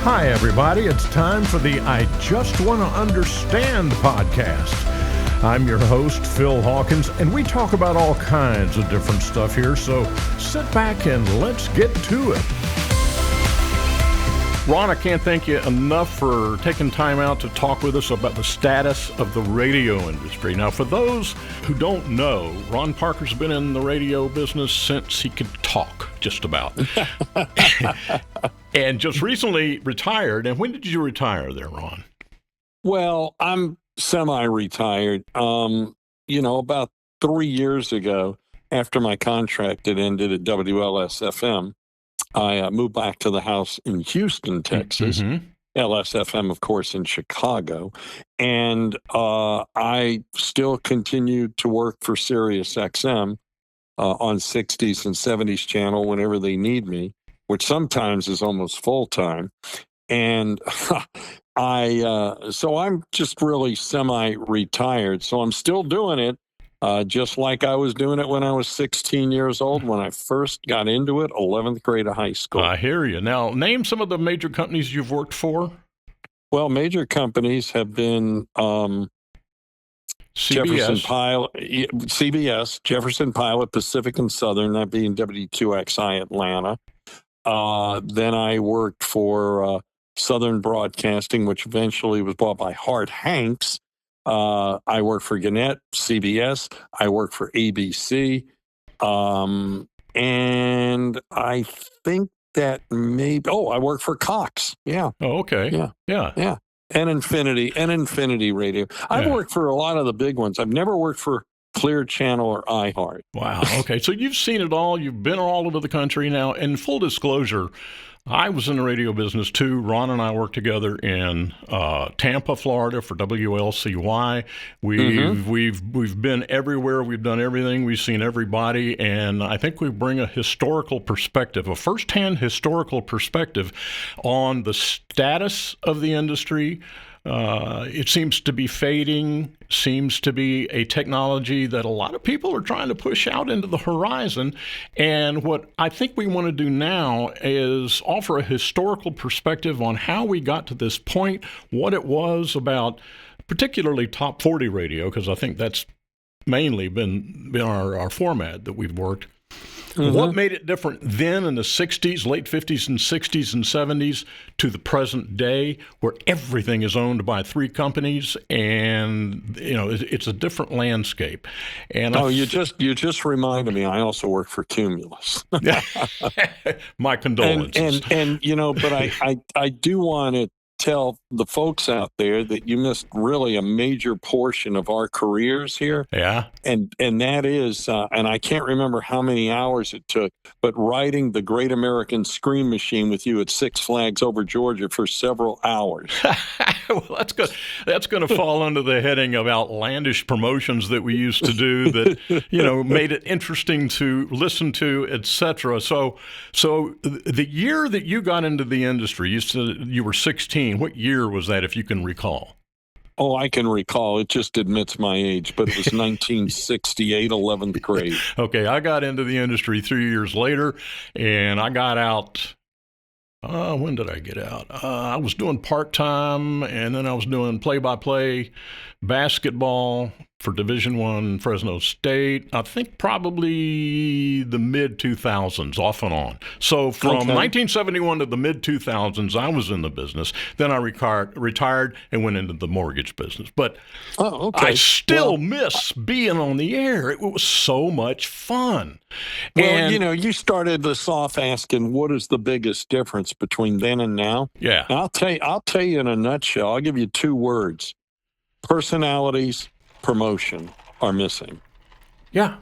Hi, everybody. It's time for the I Just Want to Understand podcast. I'm your host, Phil Hawkins, and we talk about all kinds of different stuff here, so sit back and let's get to it. Ron, I can't thank you enough for taking time out to talk with us about the status of the radio industry. Now, for those who don't know, Ron Parker's been in the radio business since he could talk, just about. And just recently retired. And when did you retire there, Ron? Well, I'm semi-retired. About 3 years ago, after my contract had ended at WLS-FM, I moved back to the house in Houston, Texas. Mm-hmm. LSFM, of course, in Chicago. And I still continued to work for Sirius XM on 60s and 70s channel whenever they need me, which sometimes is almost full time. And so I'm just really semi-retired. So I'm still doing it, just like I was doing it when I was 16 years old, when I first got into it, 11th grade of high school. I hear you. Now, name some of the major companies you've worked for. Well, major companies have been Jefferson Pilot, CBS, Jefferson Pilot, Pacific and Southern, that being W2XI Atlanta. Then I worked for Southern Broadcasting, which eventually was bought by Hart Hanks. I worked for Gannett, CBS. I worked for ABC. And I think that maybe, I worked for Cox. Yeah. Oh, okay. Yeah. And Infinity Radio. I've worked for a lot of the big ones. I've never worked for Clear Channel or iHeart. Wow. Okay. So you've seen it all. You've been all over the country now. In full disclosure, I was in the radio business too. Ron and I worked together in Tampa, Florida for WLCY. We've been everywhere. We've done everything. We've seen everybody, and I think we bring a historical perspective, a firsthand historical perspective on the status of the industry. It seems to be fading, seems to be a technology that a lot of people are trying to push out into the horizon. And what I think we want to do now is offer a historical perspective on how we got to this point, what it was about, particularly top 40 radio, because I think that's mainly been our format that we've worked. Mm-hmm. What made it different then in the 60s, late 50s and 60s and 70s to the present day, where everything is owned by three companies, and it's a different landscape. And you just reminded me. I also work for Cumulus. My condolences. But I do want to tell the folks out there that you missed really a major portion of our careers here. Yeah. And that is, and I can't remember how many hours it took, but riding the Great American Scream Machine with you at Six Flags over Georgia for several hours. Well, that's good. That's going to fall under the heading of outlandish promotions that we used to do that, made it interesting to listen to, etc. So the year that you got into the industry, you said you were 16. What year was that, if you can recall? Oh, I can recall. It just admits my age, but it was 1968, 11th grade. Okay, I got into the industry 3 years later, and I got out. When did I get out? I was doing part-time, and then I was doing play-by-play basketball for Division I Fresno State. I think probably the mid-2000s, off and on. So from 1971 to the mid-2000s, I was in the business. Then I retired and went into the mortgage business. But I still miss being on the air. It was so much fun. Well, you started this off asking, what is the biggest difference between then and now? Yeah. And I'll tell you in a nutshell. I'll give you two words. Personalities, promotion are missing. Yeah,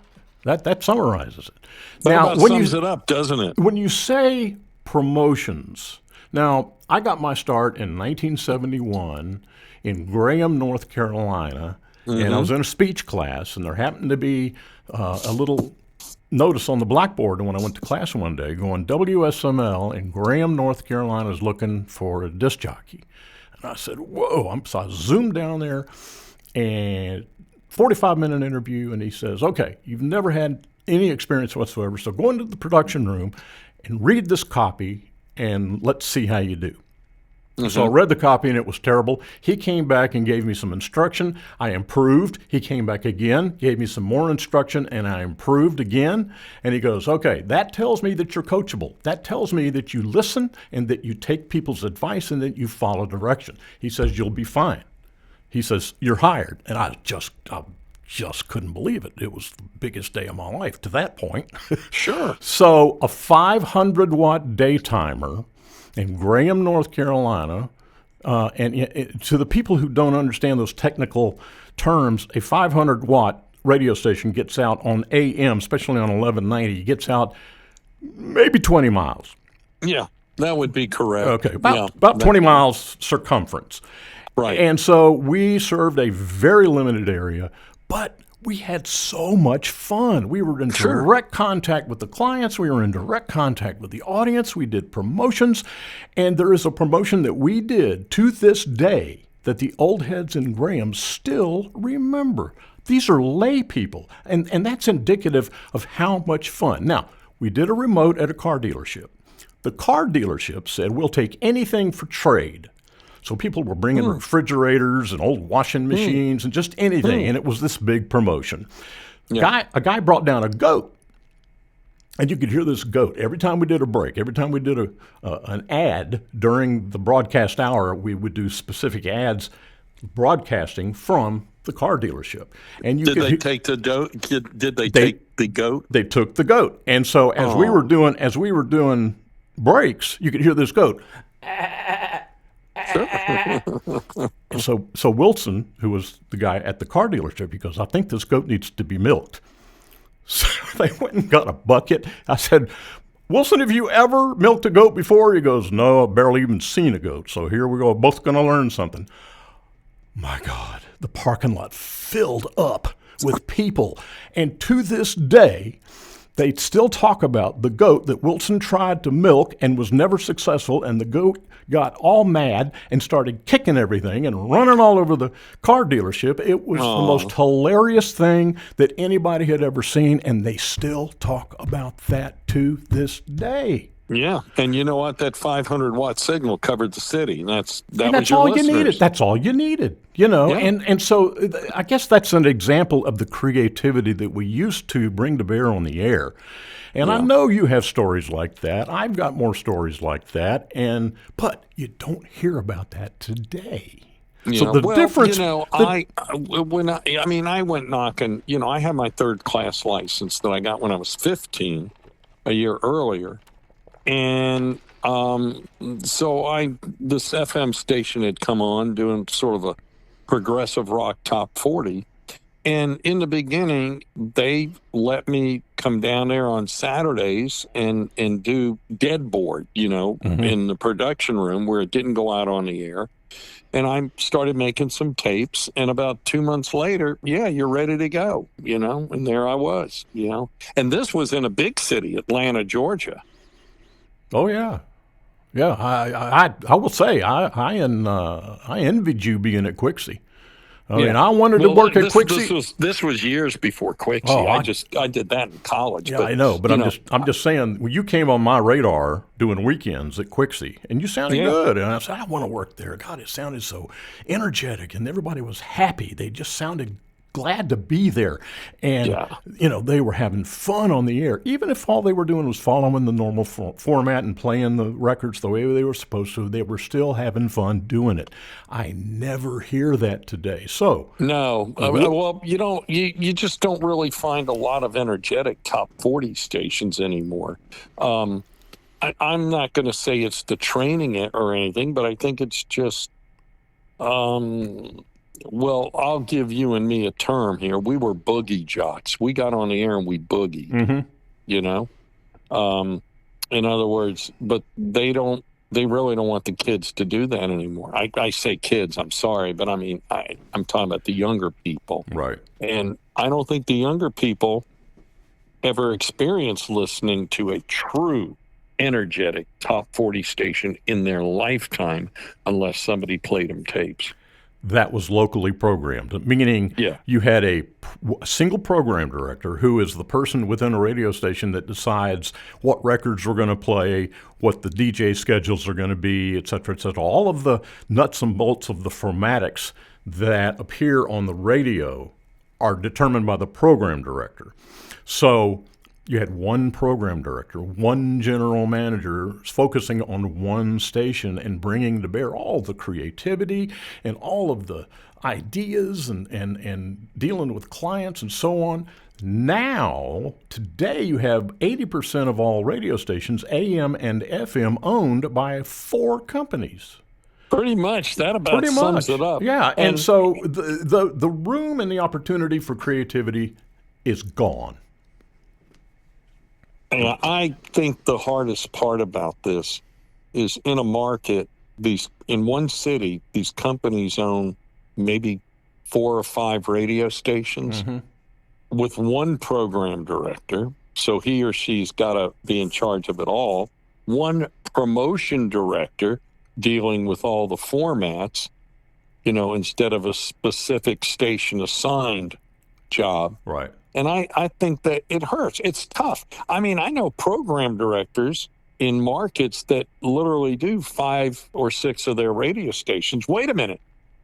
that summarizes it. That sums it up, doesn't it? When you say promotions, now I got my start in 1971 in Graham, North Carolina, and I was in a speech class, and there happened to be a little notice on the blackboard when I went to class one day going, WSML in Graham, North Carolina is looking for a disc jockey. And I said, whoa. So I zoomed down there, and 45-minute interview, and he says, okay, you've never had any experience whatsoever, so go into the production room and read this copy, and let's see how you do. So I read the copy and it was terrible. He came back and gave me some instruction. I improved. He came back again, gave me some more instruction, and I improved again. And he goes, okay, that tells me that you're coachable. That tells me that you listen and that you take people's advice and that you follow direction. He says, you'll be fine. He says, you're hired. And I just couldn't believe it. It was the biggest day of my life to that point. Sure. So a 500-watt day timer in Graham, North Carolina, and to the people who don't understand those technical terms, a 500-watt radio station gets out on AM, especially on 1190, gets out maybe 20 miles. Yeah, that would be correct. Okay, about 20 miles circumference. Right. And so we served a very limited area, but we had so much fun. We were in direct contact with the clients. We were in direct contact with the audience. We did promotions. And there is a promotion that we did to this day that the old heads in Graham still remember. These are lay people, and that's indicative of how much fun. Now, we did a remote at a car dealership. The car dealership said, we'll take anything for trade. So people were bringing refrigerators and old washing machines and just anything, and it was this big promotion. Yeah. A guy brought down a goat, and you could hear this goat every time we did a break. Every time we did an ad during the broadcast hour, we would do specific ads broadcasting from the car dealership. And you Did they take the goat? Did they take the goat? They took the goat, and so as we were doing breaks, you could hear this goat. So Wilson, who was the guy at the car dealership, he goes, I think this goat needs to be milked. So they went and got a bucket. I said, Wilson, have you ever milked a goat before? He goes, no, I've barely even seen a goat. So here we go, both going to learn something. My God, the parking lot filled up with people. And to this day, they still talk about the goat that Wilson tried to milk and was never successful, and the goat got all mad and started kicking everything and running all over the car dealership. It was the most hilarious thing that anybody had ever seen, and they still talk about that to this day. Yeah, and you know what? That 500-watt signal covered the city. That's that's your all listeners. you needed. That's all you needed, you know. Yeah. And so I guess that's an example of the creativity that we used to bring to bear on the air. And I know you have stories like that. I've got more stories like that. But you don't hear about that today. So the difference. You know, I went knocking. You know, I had my third-class license that I got when I was 15, a year earlier. And so this FM station had come on doing sort of a progressive rock top 40. And in the beginning, they let me come down there on Saturdays and do dead board, you know, in the production room where it didn't go out on the air. And I started making some tapes. And about 2 months later, you're ready to go, you know, and there I was, you know. And this was in a big city, Atlanta, Georgia. Oh yeah, yeah. I will say I envied you being at Quixie. I mean, I wanted to work at Quixie. This was years before Quixie. Oh, I did that in college. Yeah, but, I know, but I'm just saying, when you came on my radar doing weekends at Quixie, and you sounded good, and I said, I want to work there. God, it sounded so energetic, and everybody was happy. They just sounded glad to be there. And, you know, they were having fun on the air. Even if all they were doing was following the normal format and playing the records the way they were supposed to, they were still having fun doing it. I never hear that today. So no, well, you just don't really find a lot of energetic top 40 stations anymore. I'm not going to say it's the training or anything, but I think it's just, well, I'll give you and me a term here. We were boogie jocks. We got on the air and we boogied, you know? In other words, but they really don't want the kids to do that anymore. I say kids, I'm sorry, but I mean, I'm talking about the younger people. Right. And I don't think the younger people ever experienced listening to a true energetic top 40 station in their lifetime unless somebody played them tapes. that was locally programmed, meaning Yeah. you had a single program director who is the person within a radio station that decides what records we're going to play, what the DJ schedules are going to be, et cetera, et cetera. All of the nuts and bolts of the formatics that appear on the radio are determined by the program director. So you had one program director, one general manager focusing on one station and bringing to bear all the creativity and all of the ideas and dealing with clients and so on. Now, today, you have 80% of all radio stations, AM and FM, owned by 4 companies. Pretty much. That about Pretty sums much. it up. Yeah, and so the room and the opportunity for creativity is gone. And I think the hardest part about this is in a market, in one city, these companies own maybe 4 or 5 radio stations with one program director. So he or she's got to be in charge of it all. One promotion director dealing with all the formats, instead of a specific station assigned job. Right. And I think that it hurts. It's tough. I mean, I know program directors in markets that literally do 5 or 6 of their radio stations. Wait a minute.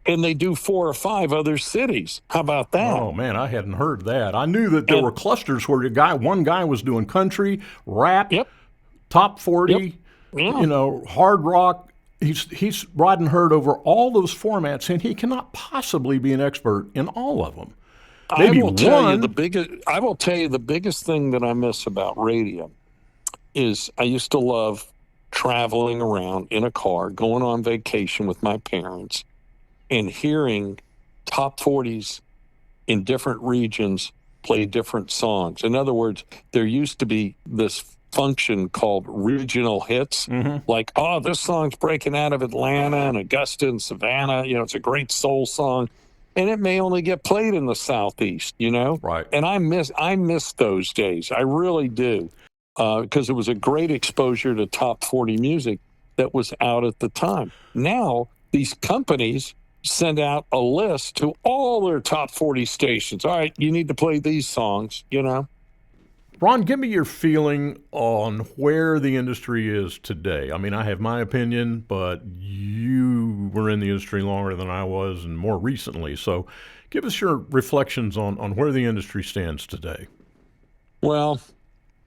And they do 4 or 5 other cities. How about that? Oh, man, I hadn't heard that. I knew that there were clusters where one guy was doing country, rap, top 40, hard rock. He's riding herd over all those formats, and he cannot possibly be an expert in all of them. Maybe I will tell you one. the biggest thing that I miss about radio is I used to love traveling around in a car, going on vacation with my parents, and hearing top 40s in different regions play different songs. In other words, there used to be this function called regional hits, like, oh, this song's breaking out of Atlanta and Augusta and Savannah. It's a great soul song. And it may only get played in the Southeast, Right. And I miss those days. I really do, because it was a great exposure to top 40 music that was out at the time. Now, these companies send out a list to all their top 40 stations. All right, you need to play these songs, Ron, give me your feeling on where the industry is today. I mean, I have my opinion, but you were in the industry longer than I was and more recently. So give us your reflections on where the industry stands today. Well,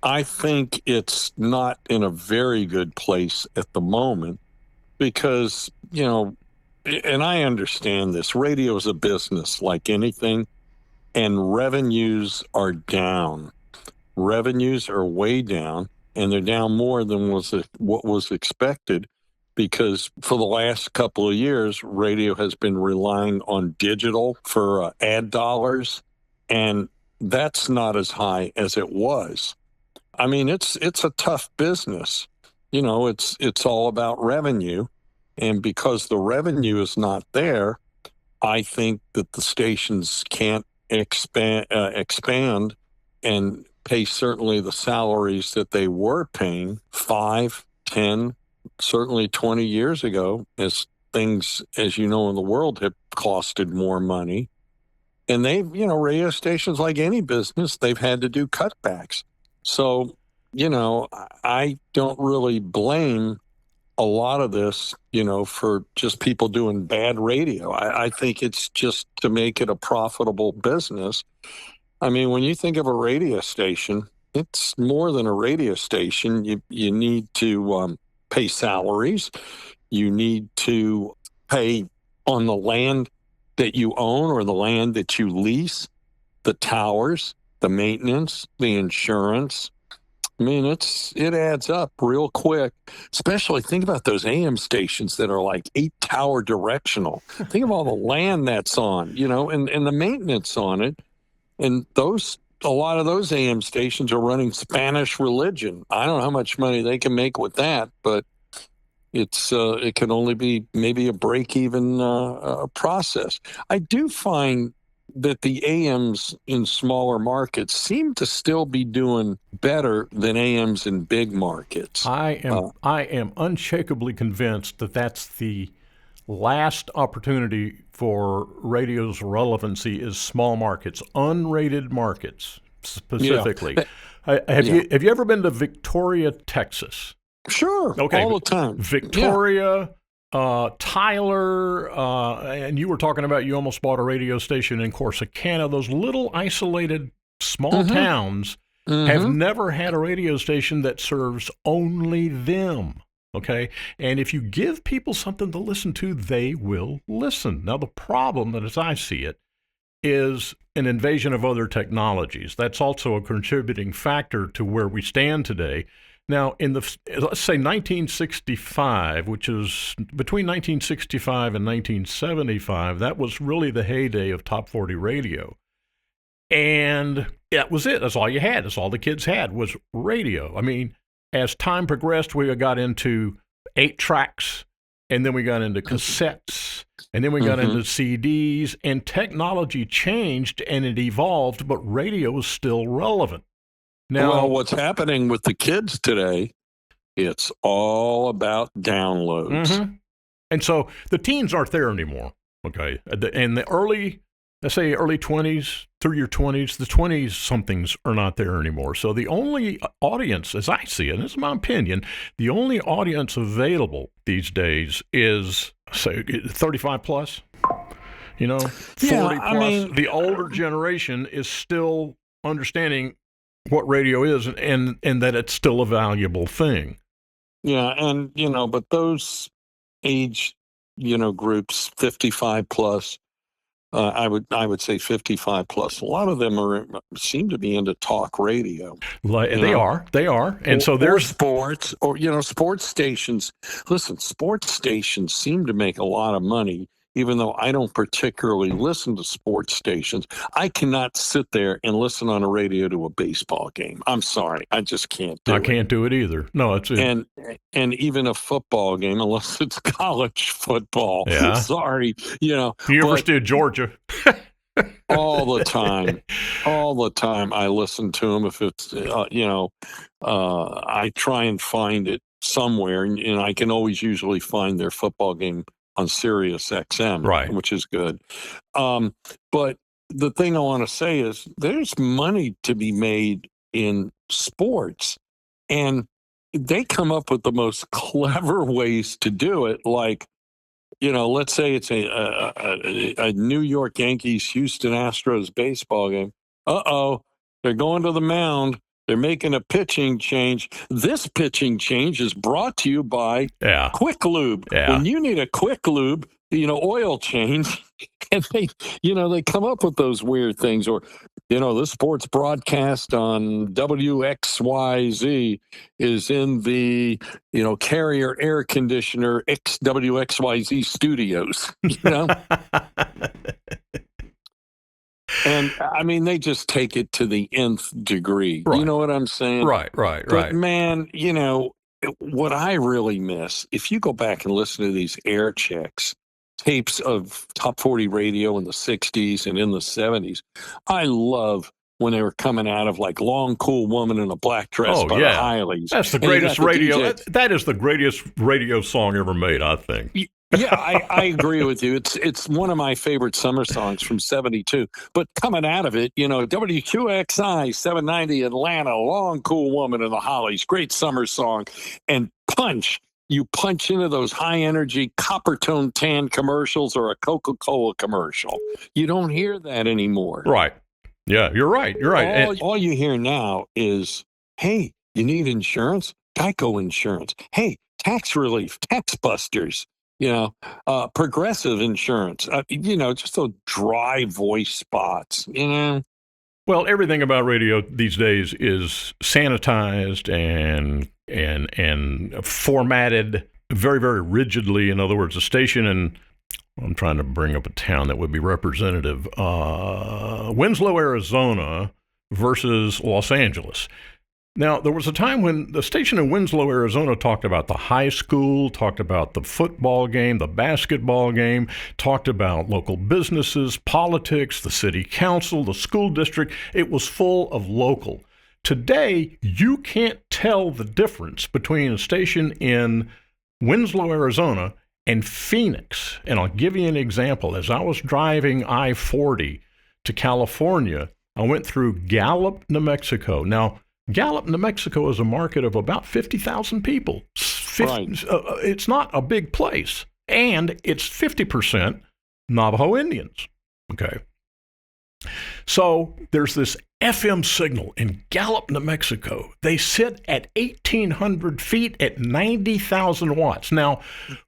I think it's not in a very good place at the moment because, and I understand this, radio is a business like anything, and revenues are down. Revenues are way down, and they're down more than what was expected because for the last couple of years, radio has been relying on digital for ad dollars, and that's not as high as it was. I mean, it's a tough business. It's all about revenue, and because the revenue is not there, I think that the stations can't expand and pay certainly the salaries that they were paying 5, 10, certainly 20 years ago, as things, as you know, in the world have costed more money. And they've, radio stations, like any business, they've had to do cutbacks. So, I don't really blame a lot of this, for just people doing bad radio. I think it's just to make it a profitable business. I mean, when you think of a radio station, it's more than a radio station. You need to pay salaries. You need to pay on the land that you own or the land that you lease, the towers, the maintenance, the insurance. I mean, it adds up real quick. Especially think about those AM stations that are like 8-tower directional. Think of all the land that's on, and the maintenance on it. And a lot of those AM stations are running Spanish religion. I don't know how much money they can make with that, but it can only be maybe a break-even process. I do find that the AMs in smaller markets seem to still be doing better than AMs in big markets. I am unshakably convinced that that's the last opportunity for radio's relevancy is small markets, unrated markets specifically. Have you ever been to Victoria, Texas? Sure. Okay. All the time. Victoria, Tyler, and you were talking about you almost bought a radio station in Corsicana. Those little isolated small towns have never had a radio station that serves only them. Okay. And if you give people something to listen to, they will listen. Now, the problem, as I see it, is an invasion of other technologies. That's also a contributing factor to where we stand today. Now, in let's say 1965, which is between 1965 and 1975, that was really the heyday of top 40 radio. And that was it. That's all you had. That's all the kids had was radio. I mean, as time progressed, we got into 8 tracks, and then we got into cassettes, and then we got into CDs, and technology changed and it evolved, but radio is still relevant. Now, well, what's happening with the kids today, it's all about downloads. And so the teens aren't there anymore, okay? And the early 20s, through your 20s, the 20s-somethings are not there anymore. So the only audience, as I see it, and this is my opinion, the only audience available these days is, say, 35 plus, 40 plus. I mean, the older generation is still understanding what radio is and that it's still a valuable thing. Yeah, and, but those age, groups, 55 plus, I would say 55 plus. A lot of them seem to be into talk radio. They are, and so there's sports or sports stations. Listen, sports stations seem to make a lot of money. Even though I don't particularly listen to sports stations, I cannot sit there and listen on a radio to a baseball game. I'm sorry, I just can't do it. I can't do it either. No, and even a football game, unless it's college football. Yeah. Sorry, University of Georgia. all the time I listen to them. If it's I try and find it somewhere, and I can always usually find their football game on Sirius XM, right, which is good. But the thing I want to say is there's money to be made in sports, and they come up with the most clever ways to do it. Like, let's say it's a New York Yankees, Houston Astros baseball game. They're going to the mound. They're making a pitching change. This pitching change is brought to you by Quick Lube. Yeah. When you need a Quick Lube, oil change, and they come up with those weird things. Or, this sports broadcast on WXYZ is in the, Carrier air conditioner WXYZ studios, And I mean, they just take it to the nth degree. Right. You know what I'm saying? Right. But man, what I really miss, if you go back and listen to these air checks, tapes of top 40 radio in the 60s and in the 70s, I love when they were coming out of like Long Cool Woman in a Black Dress by the Hileys. That's the greatest radio. That is the greatest radio song ever made, I think. Yeah, I agree with you. It's one of my favorite summer songs from '72. But coming out of it, WQXI 790 Atlanta, Long Cool Woman and the Hollies, great summer song. And you punch into those high energy copper tone tan commercials or a Coca-Cola commercial. You don't hear that anymore. Right. Yeah, you're right. All you hear now is, hey, you need insurance? Geico Insurance. Hey, tax relief, tax busters. Progressive insurance, just those dry voice spots, Well, everything about radio these days is sanitized and formatted very, very rigidly. In other words, a station in, I'm trying to bring up a town that would be representative, Winslow, Arizona versus Los Angeles. Now, there was a time when the station in Winslow, Arizona talked about the high school, talked about the football game, the basketball game, talked about local businesses, politics, the city council, the school district. It was full of local. Today, you can't tell the difference between a station in Winslow, Arizona And Phoenix, and I'll give you an example. As I was driving I-40 to California, I went through Gallup, New Mexico. Now, Gallup, New Mexico is a market of about 50,000 people. Right. It's not a big place. And it's 50% Navajo Indians. Okay. So there's this FM signal in Gallup, New Mexico. They sit at 1,800 feet at 90,000 watts. Now,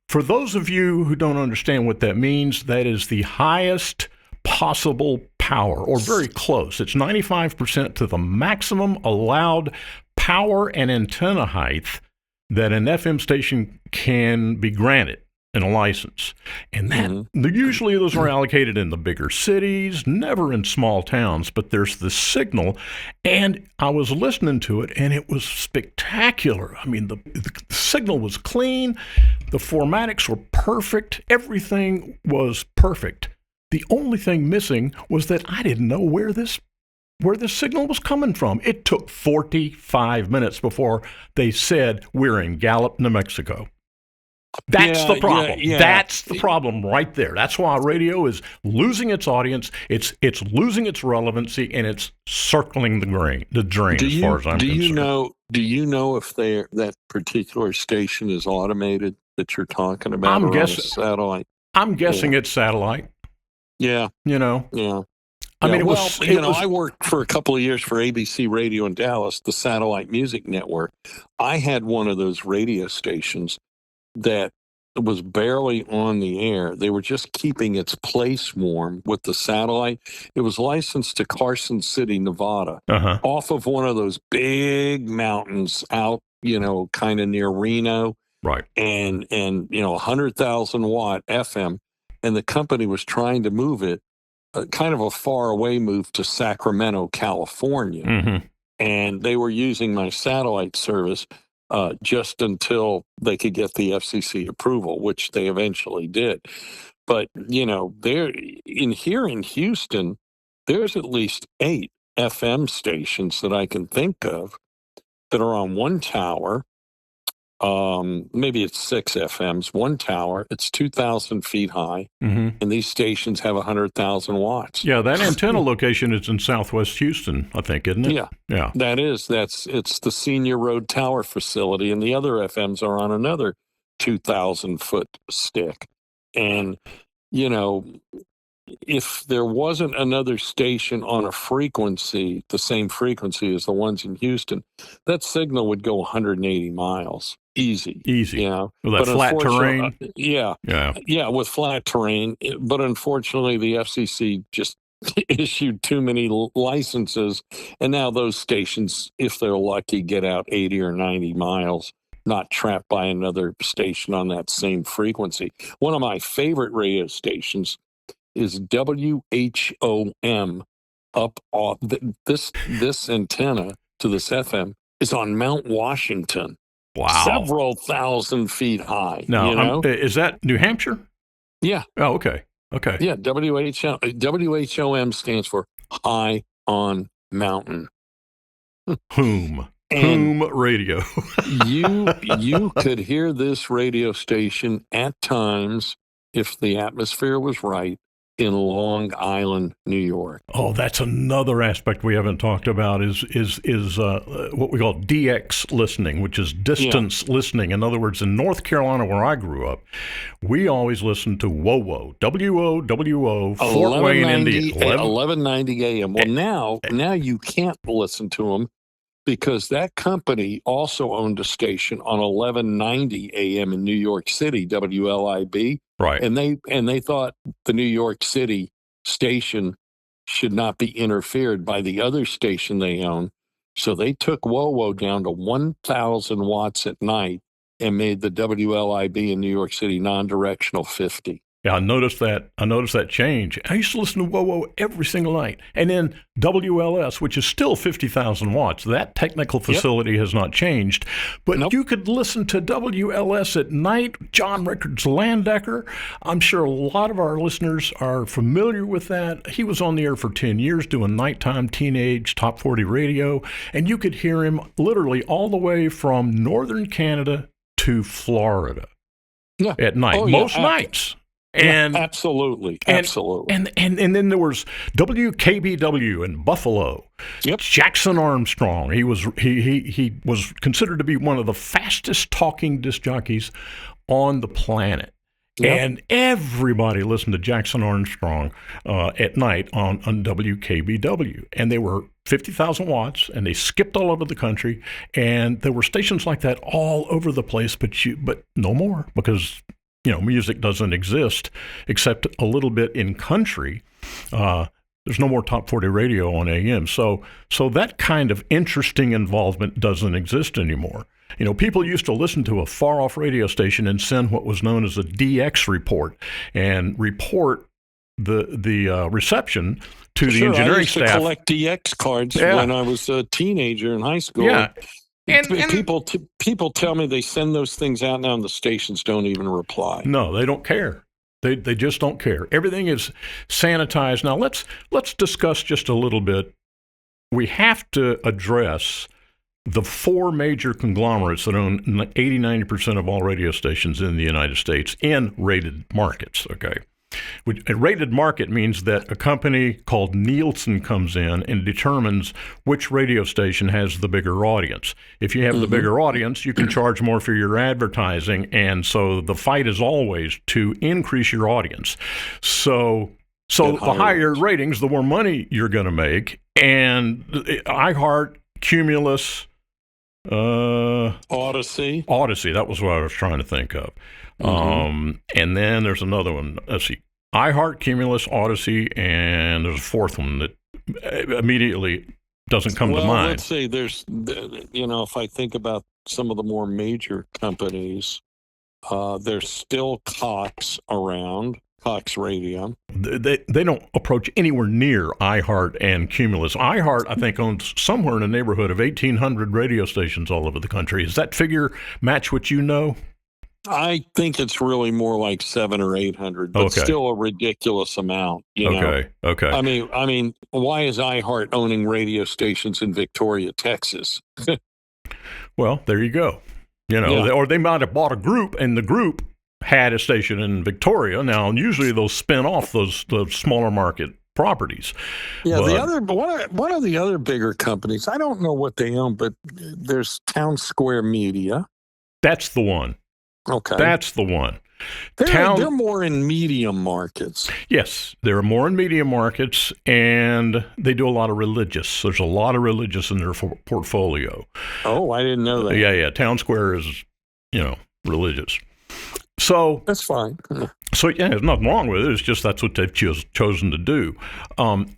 for those of you who don't understand what that means, that is the highest possible power, or very close. It's 95% to the maximum allowed power and antenna height that an FM station can be granted in a license. And that usually those are allocated in the bigger cities, never in small towns, but there's this signal, and I was listening to it, and it was spectacular. I mean, the signal was clean, the formatics were perfect, everything was perfect. The only thing missing was that I didn't know where this signal was coming from. It took 45 minutes before they said we're in Gallup, New Mexico. That's the problem. That's the problem right there. That's why radio is losing its audience. It's losing its relevancy, and it's circling the drain. As far as I'm concerned. Do you know if that particular station is automated that you're talking about? I'm guessing satellite. I'm guessing it's satellite. Yeah. Yeah. I mean, I worked for a couple of years for ABC Radio in Dallas, the satellite music network. I had one of those radio stations that was barely on the air. They were just keeping its place warm with the satellite. It was licensed to Carson City, Nevada, off of one of those big mountains out, kind of near Reno. Right. And 100,000 watt FM. And the company was trying to move it, kind of a far away move to Sacramento, California. And they were using my satellite service just until they could get the FCC approval, which they eventually did. But, here in Houston, there's at least 8 FM stations that I can think of that are on one tower. Maybe it's 6 FMs, one tower. It's 2,000 feet high, and these stations have 100,000 watts. Yeah, that antenna location is in Southwest Houston, I think, isn't it? Yeah. It's the Senior Road Tower facility, and the other FMs are on another 2,000 foot stick. And if there wasn't another station on a frequency, the same frequency as the ones in Houston, that signal would go 180 miles. Easy. With that flat terrain. Yeah, with flat terrain. But unfortunately, the FCC just issued too many licenses, and now those stations, if they're lucky, get out 80 or 90 miles, not trapped by another station on that same frequency. One of my favorite radio stations is WHOM up off this antenna to this FM is on Mount Washington. Wow. Several thousand feet high. Now, is that New Hampshire? Yeah. Oh, okay. Yeah, WHOM stands for High on Mountain. Whom radio. you could hear this radio station at times, if the atmosphere was right, in Long Island, New York. Oh, that's another aspect we haven't talked about is what we call DX listening, which is distance listening. In other words, in North Carolina, where I grew up, we always listened to WOWO, WOWO, Fort Wayne, Indiana. 1190 AM. Well, now you can't listen to them because that company also owned a station on 1190 AM in New York City, WLIB. Right. And they thought the New York City station should not be interfered by the other station they own. So they took WOWO down to 1,000 watts at night and made the WLIB in New York City non-directional 50. Yeah, I noticed that change. I used to listen to WOWO every single night. And then WLS, which is still 50,000 watts. That technical facility has not changed. But you could listen to WLS at night, John Rickards Landecker. I'm sure a lot of our listeners are familiar with that. He was on the air for 10 years doing nighttime teenage top 40 radio. And you could hear him literally all the way from northern Canada to Florida. Yeah. at night, Oh, yeah. most nights. And yeah, absolutely. and, Absolutely. and then there was WKBW in Buffalo. Yep. Jackson Armstrong. He was considered to be one of the fastest talking disc jockeys on the planet. Yep. And everybody listened to Jackson Armstrong at night on WKBW. And they were 50,000 watts, and they skipped all over the country. And there were stations like that all over the place, but no more, because music doesn't exist except a little bit in country. There's no more top 40 radio on AM. So that kind of interesting involvement doesn't exist anymore. People used to listen to a far-off radio station and send what was known as a DX report and report the reception to the engineering I used staff. to collect DX cards when I was a teenager in high school. Yeah. And people tell me they send those things out now, and the stations don't even reply. No, they don't care. They just don't care. Everything is sanitized. Now let's discuss just a little bit. We have to address the four major conglomerates that own 80-90% of all radio stations in the United States in rated markets. Okay. A rated market means that a company called Nielsen comes in and determines which radio station has the bigger audience. If you have the bigger audience, you can charge more for your advertising, and so the fight is always to increase your audience. So the higher ratings, the more money you're going to make. And iHeart, Cumulus, Odyssey, that was what I was trying to think of. And then there's another one. Let's see. iHeart, Cumulus, Odyssey, and there's a fourth one that immediately doesn't come to mind. Let's see. There's, if I think about some of the more major companies, there's still Cox around, Cox Radio. They don't approach anywhere near iHeart and Cumulus. iHeart, I think, owns somewhere in the neighborhood of 1,800 radio stations all over the country. Does that figure match what you know? I think it's really more like 700 or 800, but still a ridiculous amount. Okay. I mean, why is iHeart owning radio stations in Victoria, Texas? Well, there you go. Or they might have bought a group, and the group had a station in Victoria. Now, usually they'll spin off those smaller market properties. Yeah, one of the other bigger companies, I don't know what they own, but there's Town Square Media. That's the one. Okay. That's the one. They're more in medium markets. Yes, they're more in medium markets, and they do a lot of religious. There's a lot of religious in their portfolio. Oh, I didn't know that. Yeah. Town Square is, religious. So that's fine. So there's nothing wrong with it. It's just that's what they've chosen to do.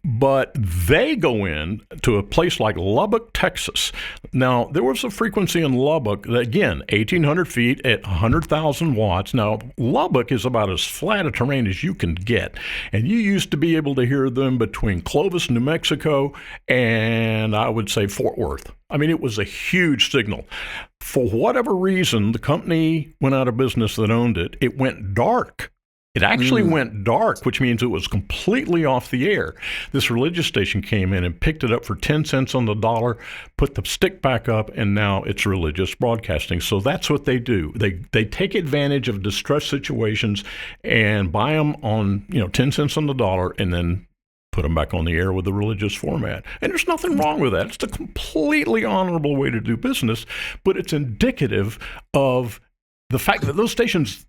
But they go in to a place like Lubbock, Texas. Now, there was a frequency in Lubbock that, again, 1,800 feet at 100,000 watts. Now, Lubbock is about as flat a terrain as you can get. And you used to be able to hear them between Clovis, New Mexico, and I would say Fort Worth. I mean, it was a huge signal. For whatever reason, the company went out of business that owned it. It went dark. It actually went dark, which means it was completely off the air. This religious station came in and picked it up for 10 cents on the dollar, put the stick back up, and now it's religious broadcasting. So that's what they do. They take advantage of distress situations and buy them on 10 cents on the dollar, and then put them back on the air with the religious format. And there's nothing wrong with that. It's a completely honorable way to do business, but it's indicative of the fact that those stations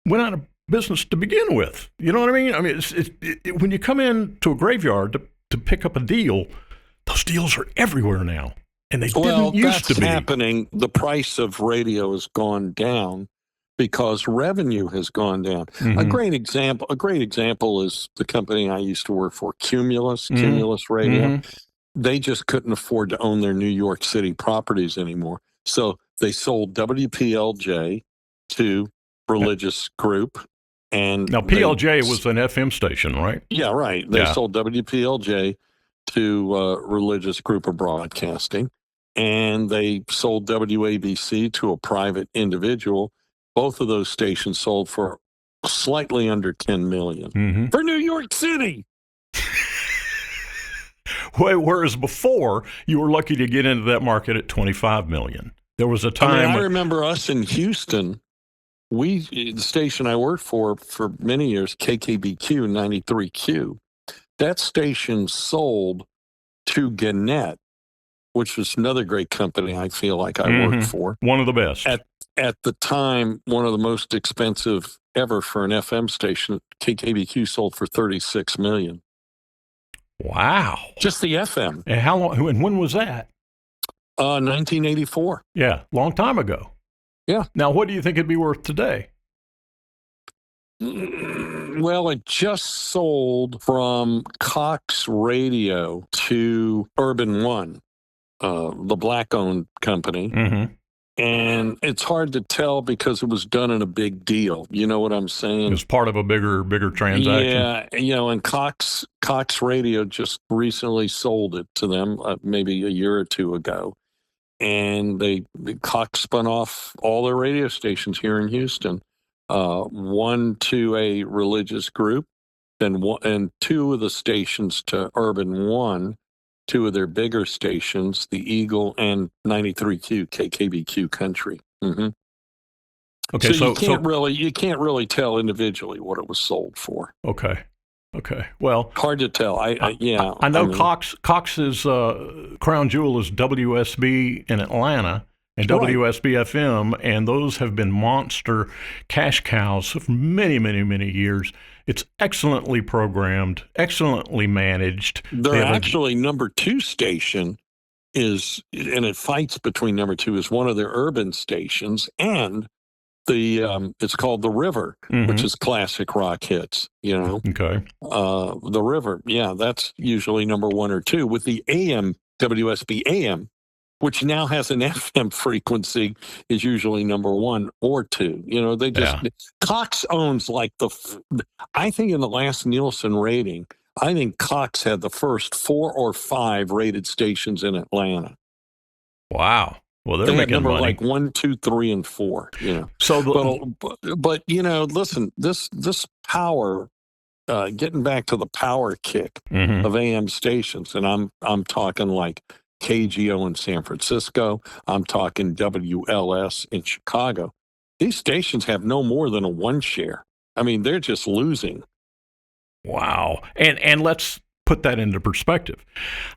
went out of business to begin with. You know what I mean? I mean, when you come in to a graveyard to pick up a deal, those deals are everywhere now, and they didn't used to be. Happening. The price of radio has gone down because revenue has gone down. A great example is the company I used to work for, Cumulus Radio. They just couldn't afford to own their New York City properties anymore. So they sold WPLJ to Religious Group. And now PLJ was an FM station, right? Yeah, right. They sold WPLJ to Religious Group of Broadcasting, and they sold WABC to a private individual. Both of those stations sold for slightly under $10 million for New York City. Whereas before, you were lucky to get into that market at $25 million. There was a time. I remember us in Houston the station I worked for many years, KKBQ 93Q, that station sold to Gannett, which was another great company I feel like I worked for. One of the best. At the time, one of the most expensive ever for an FM station. KKBQ sold for $36 million. Wow. Just the FM. And how long? And when was that? 1984. Yeah, long time ago. Yeah. Now, what do you think it'd be worth today? Well, it just sold from Cox Radio to Urban One, the black-owned company. Mm-hmm. And it's hard to tell because it was done in a big deal. You know what I'm saying? It was part of a bigger transaction. Yeah, and Cox Radio just recently sold it to them maybe a year or two ago. And Cox spun off all their radio stations here in Houston. One to a religious group, and two of the stations to Urban One, two of their bigger stations, the Eagle and 93Q, KKBQ Country. Mm-hmm. Okay, so you can't really tell individually what it was sold for. Okay. Well, hard to tell. I know Cox's crown jewel is WSB in Atlanta and WSB FM, and those have been monster cash cows for many, many, many years. It's excellently programmed, excellently managed. They're actually number 2 station and it fights between number 2 is one of their urban stations, and it's called The River, which is classic rock hits, Okay. The River, yeah, that's usually number 1 or 2, with the AM, WSB AM, which now has an FM frequency, is usually number 1 or 2. They just Cox owns I think in the last Nielsen rating, I think Cox had the first 4 or 5 rated stations in Atlanta. Wow. Well, they're making number money. Like 1, 2, 3, and 4. So, but listen, this power. Getting back to the power kick of AM stations, and I'm talking like KGO in San Francisco. I'm talking WLS in Chicago. These stations have no more than a 1 share. I mean, they're just losing. Wow. And let's put that into perspective.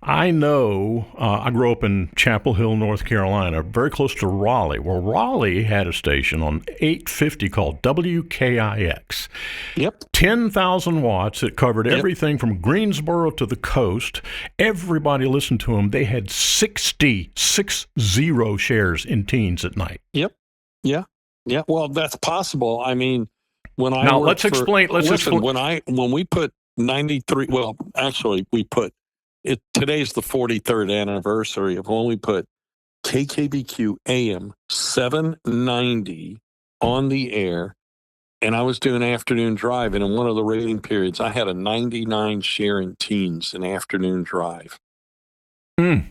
I know I grew up in Chapel Hill, North Carolina, very close to Raleigh. Well, Raleigh had a station on 850 called WKIX. Yep. 10,000 watts. It covered everything from Greensboro to the coast. Everybody listened to them. They had 60 shares in teens at night. Yep. Yeah. Yeah. Well, that's possible. I mean, when we put 93, well, actually, we put it. Today's the 43rd anniversary of when we put KKBQ AM 790 on the air, and I was doing afternoon drive, and in one of the rating periods, I had a 99 share in teens in afternoon drive. Yep.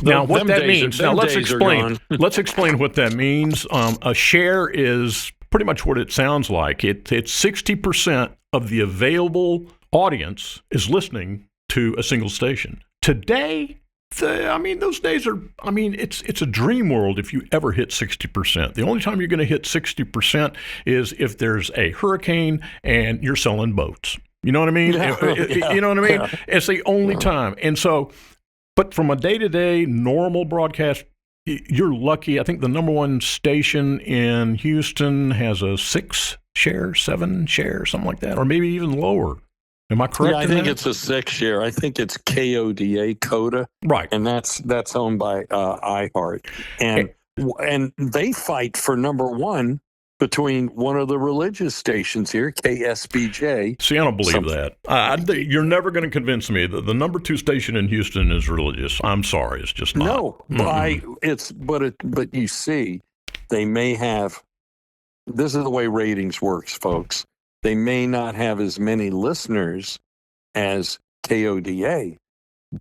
Now, what that means? Now, let's explain. Let's explain what that means. A share is pretty much what it sounds like. It's 60% of the available audience is listening to a single station. Today, those days are, it's a dream world if you ever hit 60%. The only time you're going to hit 60% is if there's a hurricane and you're selling boats. You know what I mean? You know what I mean? Yeah. It's the only time. And so, but from a day-to-day normal broadcast, you're lucky. I think the number 1 station in Houston has a 6 share, 7 share, something like that, or maybe even lower. Am I correct? Yeah, I think it's a 6 share. I think it's KODA, Coda, right? And that's owned by iHeart, and they fight for number 1 between one of the religious stations here, KSBJ. See, I don't believe that. You're never going to convince me that the number 2 station in Houston is religious. I'm sorry, it's just not. No, but you see, they may have. This is the way ratings works, folks. They may not have as many listeners as KODA,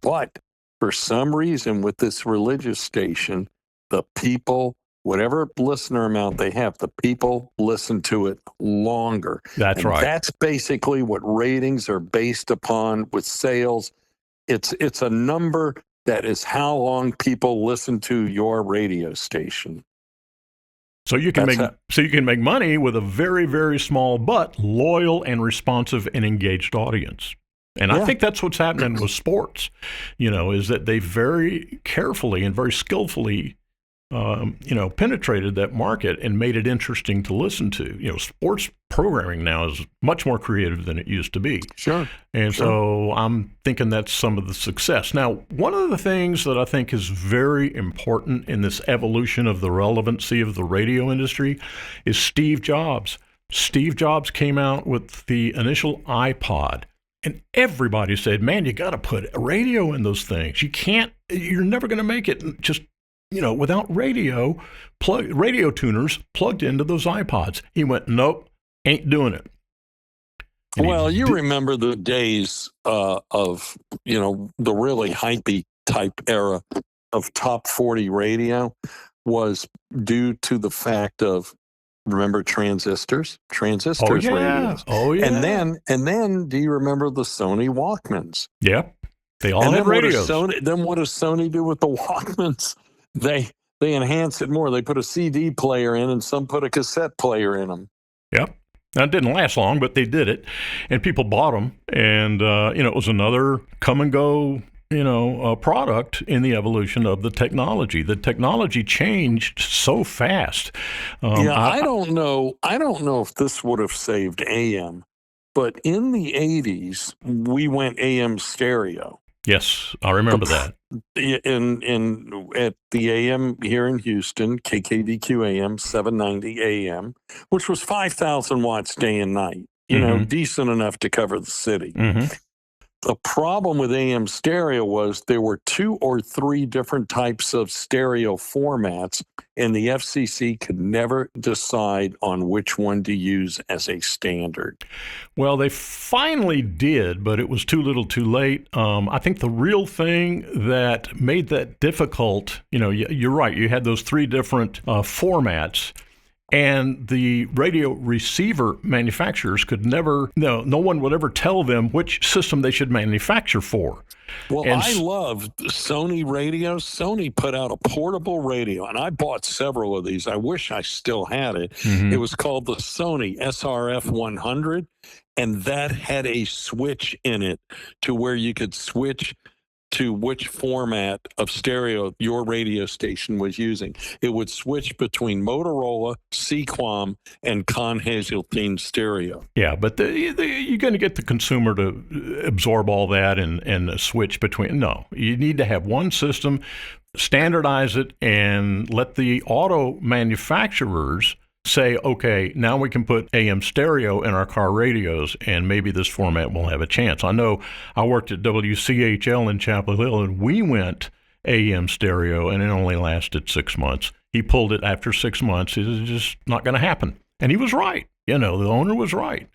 but for some reason with this religious station, the people, whatever listener amount they have, the people listen to it longer. That's right. That's basically what ratings are based upon with sales. It's a number that is how long people listen to your radio station. So you can That's make so you can make money with a very, very small but loyal and responsive and engaged audience. And I Yeah. think that's what's happening with sports, is that they very carefully and very skillfully, penetrated that market and made it interesting to listen to. Sports programming now is much more creative than it used to be. Sure. And Sure. so I'm thinking that's some of the success. Now, one of the things that I think is very important in this evolution of the relevancy of the radio industry is Steve Jobs. Steve Jobs came out with the initial iPod, and everybody said, man, you got to put a radio in those things. You're never going to make it just, without radio tuners plugged into those iPods. He went, nope, ain't doing it. Well, you remember the days of, the really hypey type era of top 40 radio was due to the fact of, remember transistors radios. Oh, yeah. And then do you remember the Sony Walkmans? Yep. They all And had then radios. what does Sony do with the Walkmans? They enhance it more. They put a CD player in, and some put a cassette player in them. Yep. Now, it didn't last long, but they did it, and people bought them. And, it was another come and go, product in the evolution of the technology. The technology changed so fast. I don't know. I don't know if this would have saved AM, but in the 80s, we went AM stereo. Yes, I remember that. At the AM here in Houston, KKDQ AM 790 AM, which was 5,000 watts day and night, decent enough to cover the city. Mm-hmm. The problem with AM stereo was there were 2 or 3 different types of stereo formats, and the FCC could never decide on which one to use as a standard. Well, they finally did, but it was too little too late. I think the real thing that made that difficult, you're right, you had those 3 different formats. And the radio receiver manufacturers could never, no one would ever tell them which system they should manufacture for. Well, I love Sony radios. Sony put out a portable radio, and I bought several of these. I wish I still had it. Mm-hmm. It was called the Sony SRF 100, and that had a switch in it to where you could switch to which format of stereo your radio station was using. It would switch between Motorola, Sequam, and Con-Hazeltine stereo. Yeah, but you're going to get the consumer to absorb all that and switch between. No, you need to have one system, standardize it, and let the auto manufacturers say, okay, now we can put AM stereo in our car radios, and maybe this format will have a chance. I know I worked at WCHL in Chapel Hill, and we went AM stereo, and it only lasted 6 months. He pulled it after 6 months. It was just not going to happen. And he was right. The owner was right.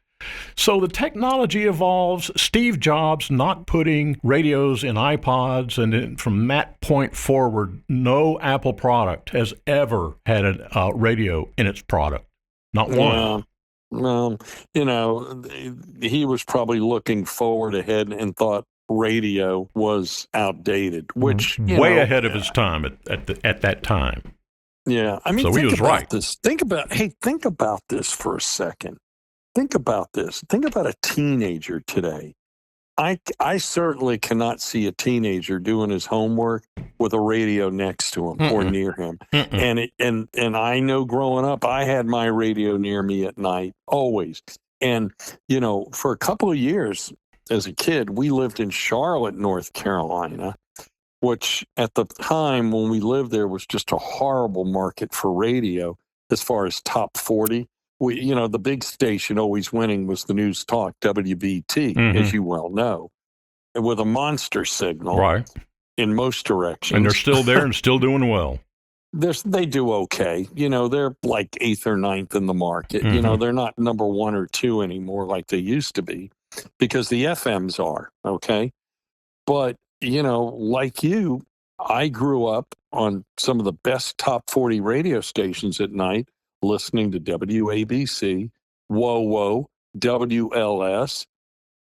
So the technology evolves. Steve Jobs not putting radios in iPods, and then from that point forward, no Apple product has ever had a radio in its product. Not one. Well, he was probably looking forward ahead and thought radio was outdated, which way ahead of his time at that time. Yeah, I mean, so he was right. Think about this for a second. Think about this. Think about a teenager today. I certainly cannot see a teenager doing his homework with a radio next to him or near him. And I know growing up, I had my radio near me at night always. And for a couple of years as a kid, we lived in Charlotte, North Carolina, which at the time when we lived there was just a horrible market for radio as far as top 40. The big station always winning was the News Talk, WBT, as you well know, with a monster signal right in most directions. And they're still there and still doing well. They do okay. They're like 8th or 9th in the market. They're not number 1 or 2 anymore like they used to be because the FMs are, okay? But, like you, I grew up on some of the best top 40 radio stations at night, listening to WABC, WOWO, WLS,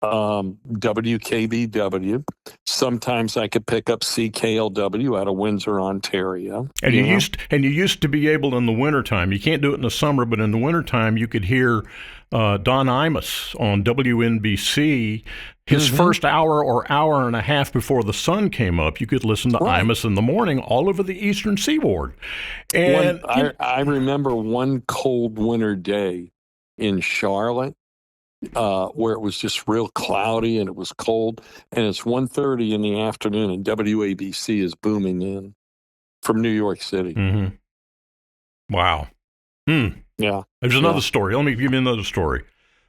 WKBW. Sometimes I could pick up CKLW out of Windsor, Ontario. And you know? used to be able in the wintertime. You can't do it in the summer, but in the wintertime you could hear Don Imus on WNBC. His first hour or hour and a half before the sun came up, you could listen to Imus in the morning all over the eastern seaboard. And I remember one cold winter day in Charlotte, where it was just real cloudy and it was cold, and it's 1:30 in the afternoon, and WABC is booming in from New York City. Mm-hmm. Wow. Yeah. There's another story. Let me give you another story.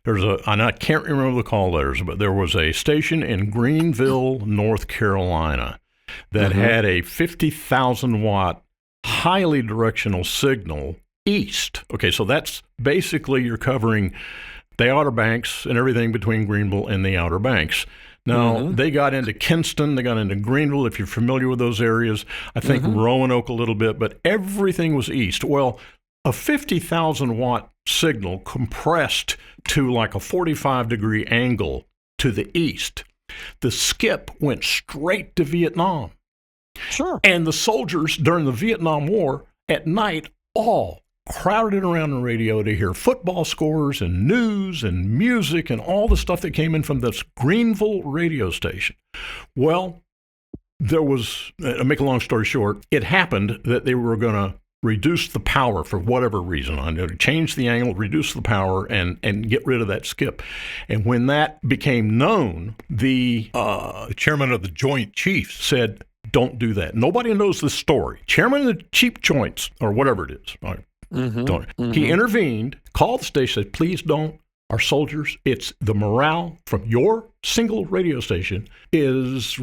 And I can't remember the call letters, but there was a station in Greenville, North Carolina, that had a 50,000 watt, highly directional signal east. Okay, so that's basically you're covering the Outer Banks and everything between Greenville and the Outer Banks. Now, they got into Kinston, they got into Greenville, if you're familiar with those areas. I think Roanoke a little bit, but everything was east. Well, a 50,000 watt signal compressed to like a 45-degree angle to the east. The skip went straight to Vietnam. Sure. And the soldiers during the Vietnam War at night all crowded around the radio to hear football scores and news and music and all the stuff that came in from this Greenville radio station. Well, there was, to make a long story short, it happened that they were going to reduce the power for whatever reason. I know, change the angle, reduce the power, and get rid of that skip. And when that became known, the chairman of the Joint Chiefs said, don't do that. Nobody knows this story. Chairman of the Chief Joints, or whatever it is, he intervened, called the station, said, please don't. Our soldiers, it's the morale from your single radio station is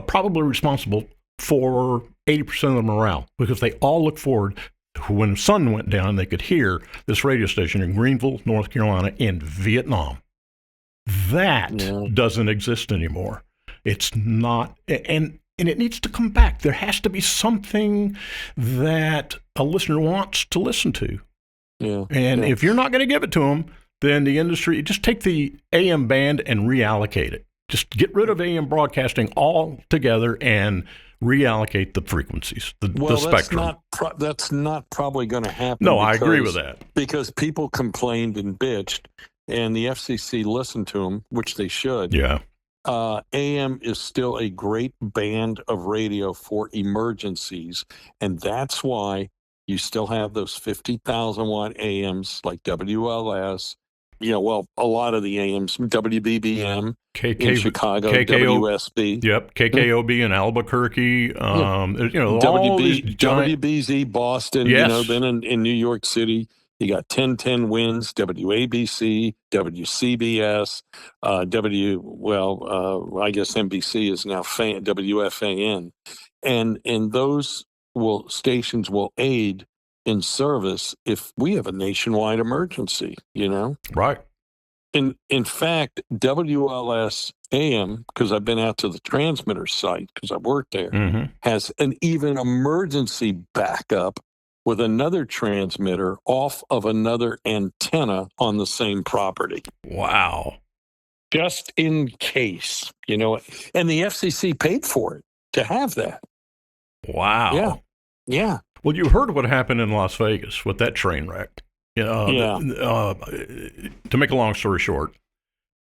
probably responsible for 80% of the morale, because they all look forward to when the sun went down, they could hear this radio station in Greenville, North Carolina, in Vietnam. That doesn't exist anymore. It's not, and it needs to come back. There has to be something that a listener wants to listen to. If you're not going to give it to them, then the industry, just take the AM band and reallocate it. Just get rid of AM broadcasting altogether and reallocate the frequencies, the spectrum. That's not probably going to happen. No, I agree with that. Because people complained and bitched, and the FCC listened to them, which they should. Yeah. AM is still a great band of radio for emergencies, and that's why you still have those 50,000 watt AMs like WLS. A lot of the AMs, WBBM in Chicago, WSB. Yep, KKOB in Albuquerque. WBZ Boston. Yes. Then in New York City, you got 1010 Winds, WABC, WCBS, I guess NBC is now WFAN, and those stations will aid in service if we have a nationwide emergency, Right. In fact, WLS AM, because I've been out to the transmitter site because I worked there, has an even emergency backup with another transmitter off of another antenna on the same property. Wow. Just in case, and the FCC paid for it to have that. Wow. Yeah. Well, you heard what happened in Las Vegas with that train wreck. To make a long story short,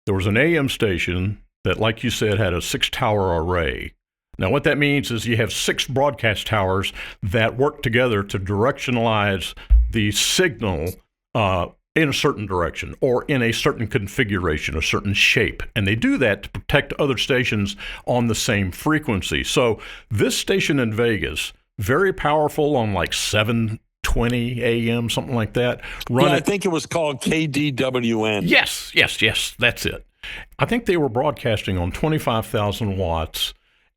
there was an AM station that, like you said, had a 6-tower array. Now, what that means is you have 6 broadcast towers that work together to directionalize the signal in a certain direction or in a certain configuration, a certain shape. And they do that to protect other stations on the same frequency. So this station in Vegas, very powerful on like 720 AM, something like that. I think it was called KDWN. Yes, that's it. I think they were broadcasting on 25,000 watts,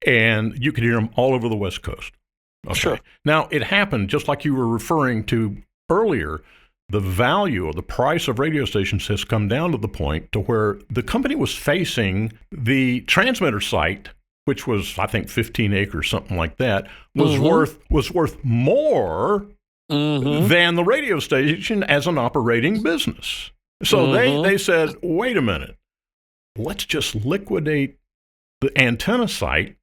and you could hear them all over the West Coast. Okay. Sure. Now, it happened, just like you were referring to earlier, the value or the price of radio stations has come down to the point to where the company was facing the transmitter site, which was, I think, 15 acres, something like that, was worth more than the radio station as an operating business. So they said, wait a minute. let's just liquidate the antenna site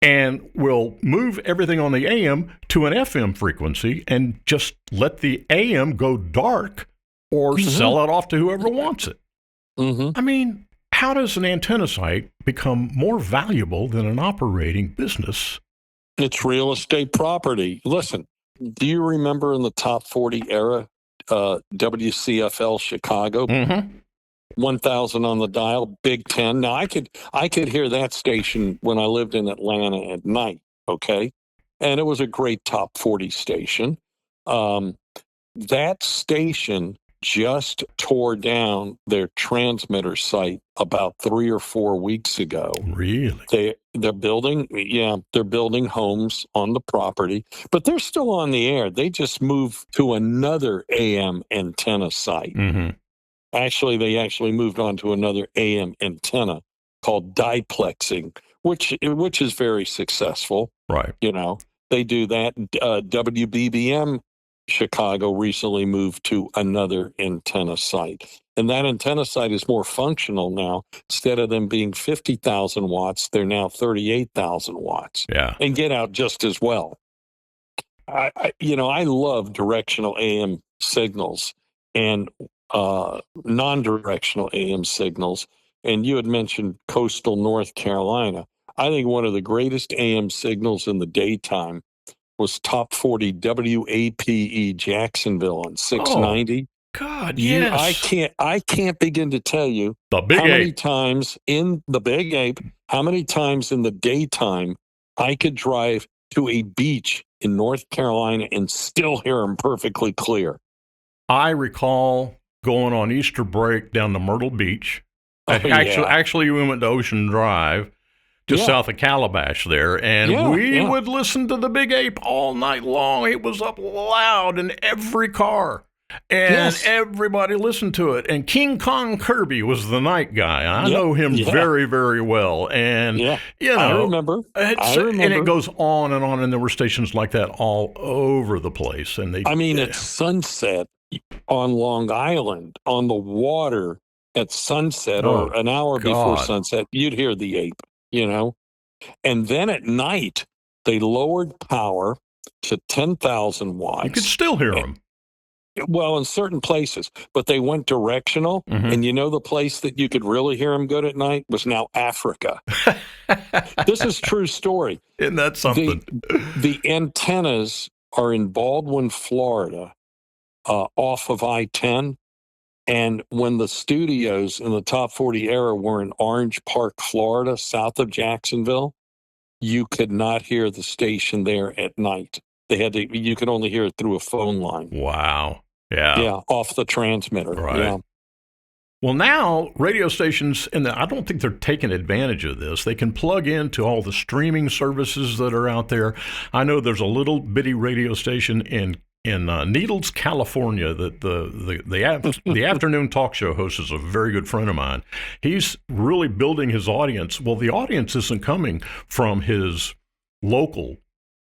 and we'll move everything on the AM to an FM frequency and just let the AM go dark or sell it off to whoever wants it. I mean, how does an antenna site become more valuable than an operating business? It's real estate property. Listen, do you remember in the top 40 era, WCFL Chicago? 1,000 on the dial, Big Ten. Now I could hear that station when I lived in Atlanta at night. Okay, and it was a great top 40 station. That station just tore down their transmitter site about 3 or 4 weeks ago. Really? They're building homes on the property, but they're still on the air. They just moved to another AM antenna site. Actually, they moved on to another AM antenna called diplexing, which is very successful. Right. You know, they do that. WBBM Chicago recently moved to another antenna site. And that antenna site is more functional now. Instead of them being 50,000 watts, they're now 38,000 watts. Yeah. And get out just as well. I love directional AM signals and non-directional AM signals. And you had mentioned coastal North Carolina. I think one of the greatest AM signals in the daytime was top 40 WAPE Jacksonville on 690. God, yes. I can't begin to tell you the Big how Ape. many times in the Big Ape, how many times in the daytime I could drive to a beach in North Carolina and still hear them perfectly clear. I recall going on Easter break down to Myrtle Beach. Actually, we went to Ocean Drive, just south of Calabash there, and we would listen to the Big Ape all night long. It was up loud in every car, and everybody listened to it. And King Kong Kirby was the night guy. I know him very, very well. And, you know, I remember. And it goes on, and there were stations like that all over the place. And at sunset on Long Island, on the water at sunset or an hour before sunset, you'd hear the Ape, you know. And then at night, they lowered power to 10,000 watts. You could still hear them. Well, in certain places, but they went directional. And you know the place that you could really hear them good at night was now Africa. This is true story. Isn't that something? The antennas are in Baldwin, Florida, off of I-10. And when the studios in the top 40 era were in Orange Park, Florida, south of Jacksonville, you could not hear the station there at night. You could only hear it through a phone line. Wow. Yeah. Yeah, off the transmitter. Right. Yeah. Well, now radio stations, and I don't think they're taking advantage of this. They can plug into all the streaming services that are out there. I know there's a little bitty radio station in Needles, California, that the afternoon talk show host is a very good friend of mine. He's really building his audience. Well, the audience isn't coming from his local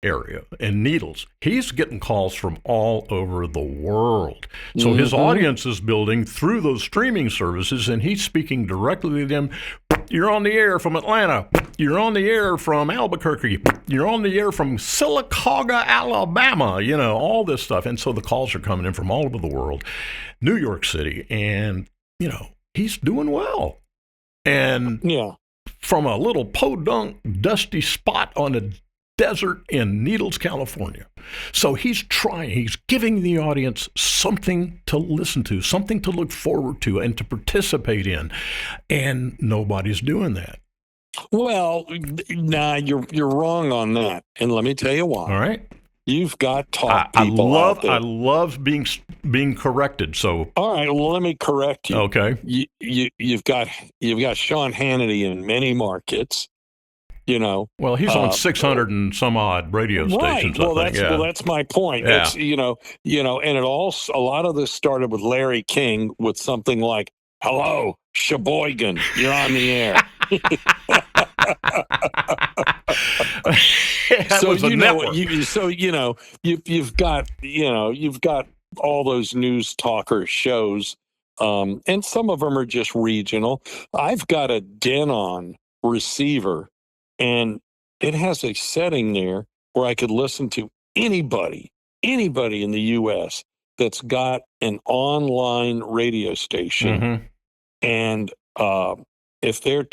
area in Needles. He's getting calls from all over the world. So his audience is building through those streaming services, and he's speaking directly to them. You're on the air from Atlanta. You're on the air from Albuquerque. You're on the air from Sylacauga, Alabama, you know, all this stuff. And so the calls are coming in from all over the world, New York City, and, you know, he's doing well. And from a little podunk, dusty spot on a desert in Needles, California. So he's giving the audience something to listen to, something to look forward to and to participate in. And nobody's doing that. Well, you're wrong on that. And let me tell you why. All right. You've got talk people out there. I love being corrected. So all right, well, let me correct you. Okay. You've got Sean Hannity in many markets. You know, well, he's on 600 and some odd radio stations. Well, I think. That's my point. Yeah. It's, and it also, a lot of this started with Larry King with something like, "Hello, Sheboygan, you're on the air." You've got all those news talker shows And some of them are just regional. I've got a Denon receiver, and it has a setting there where I could listen to anybody in the U.S. that's got an online radio station. Mm-hmm. And if they're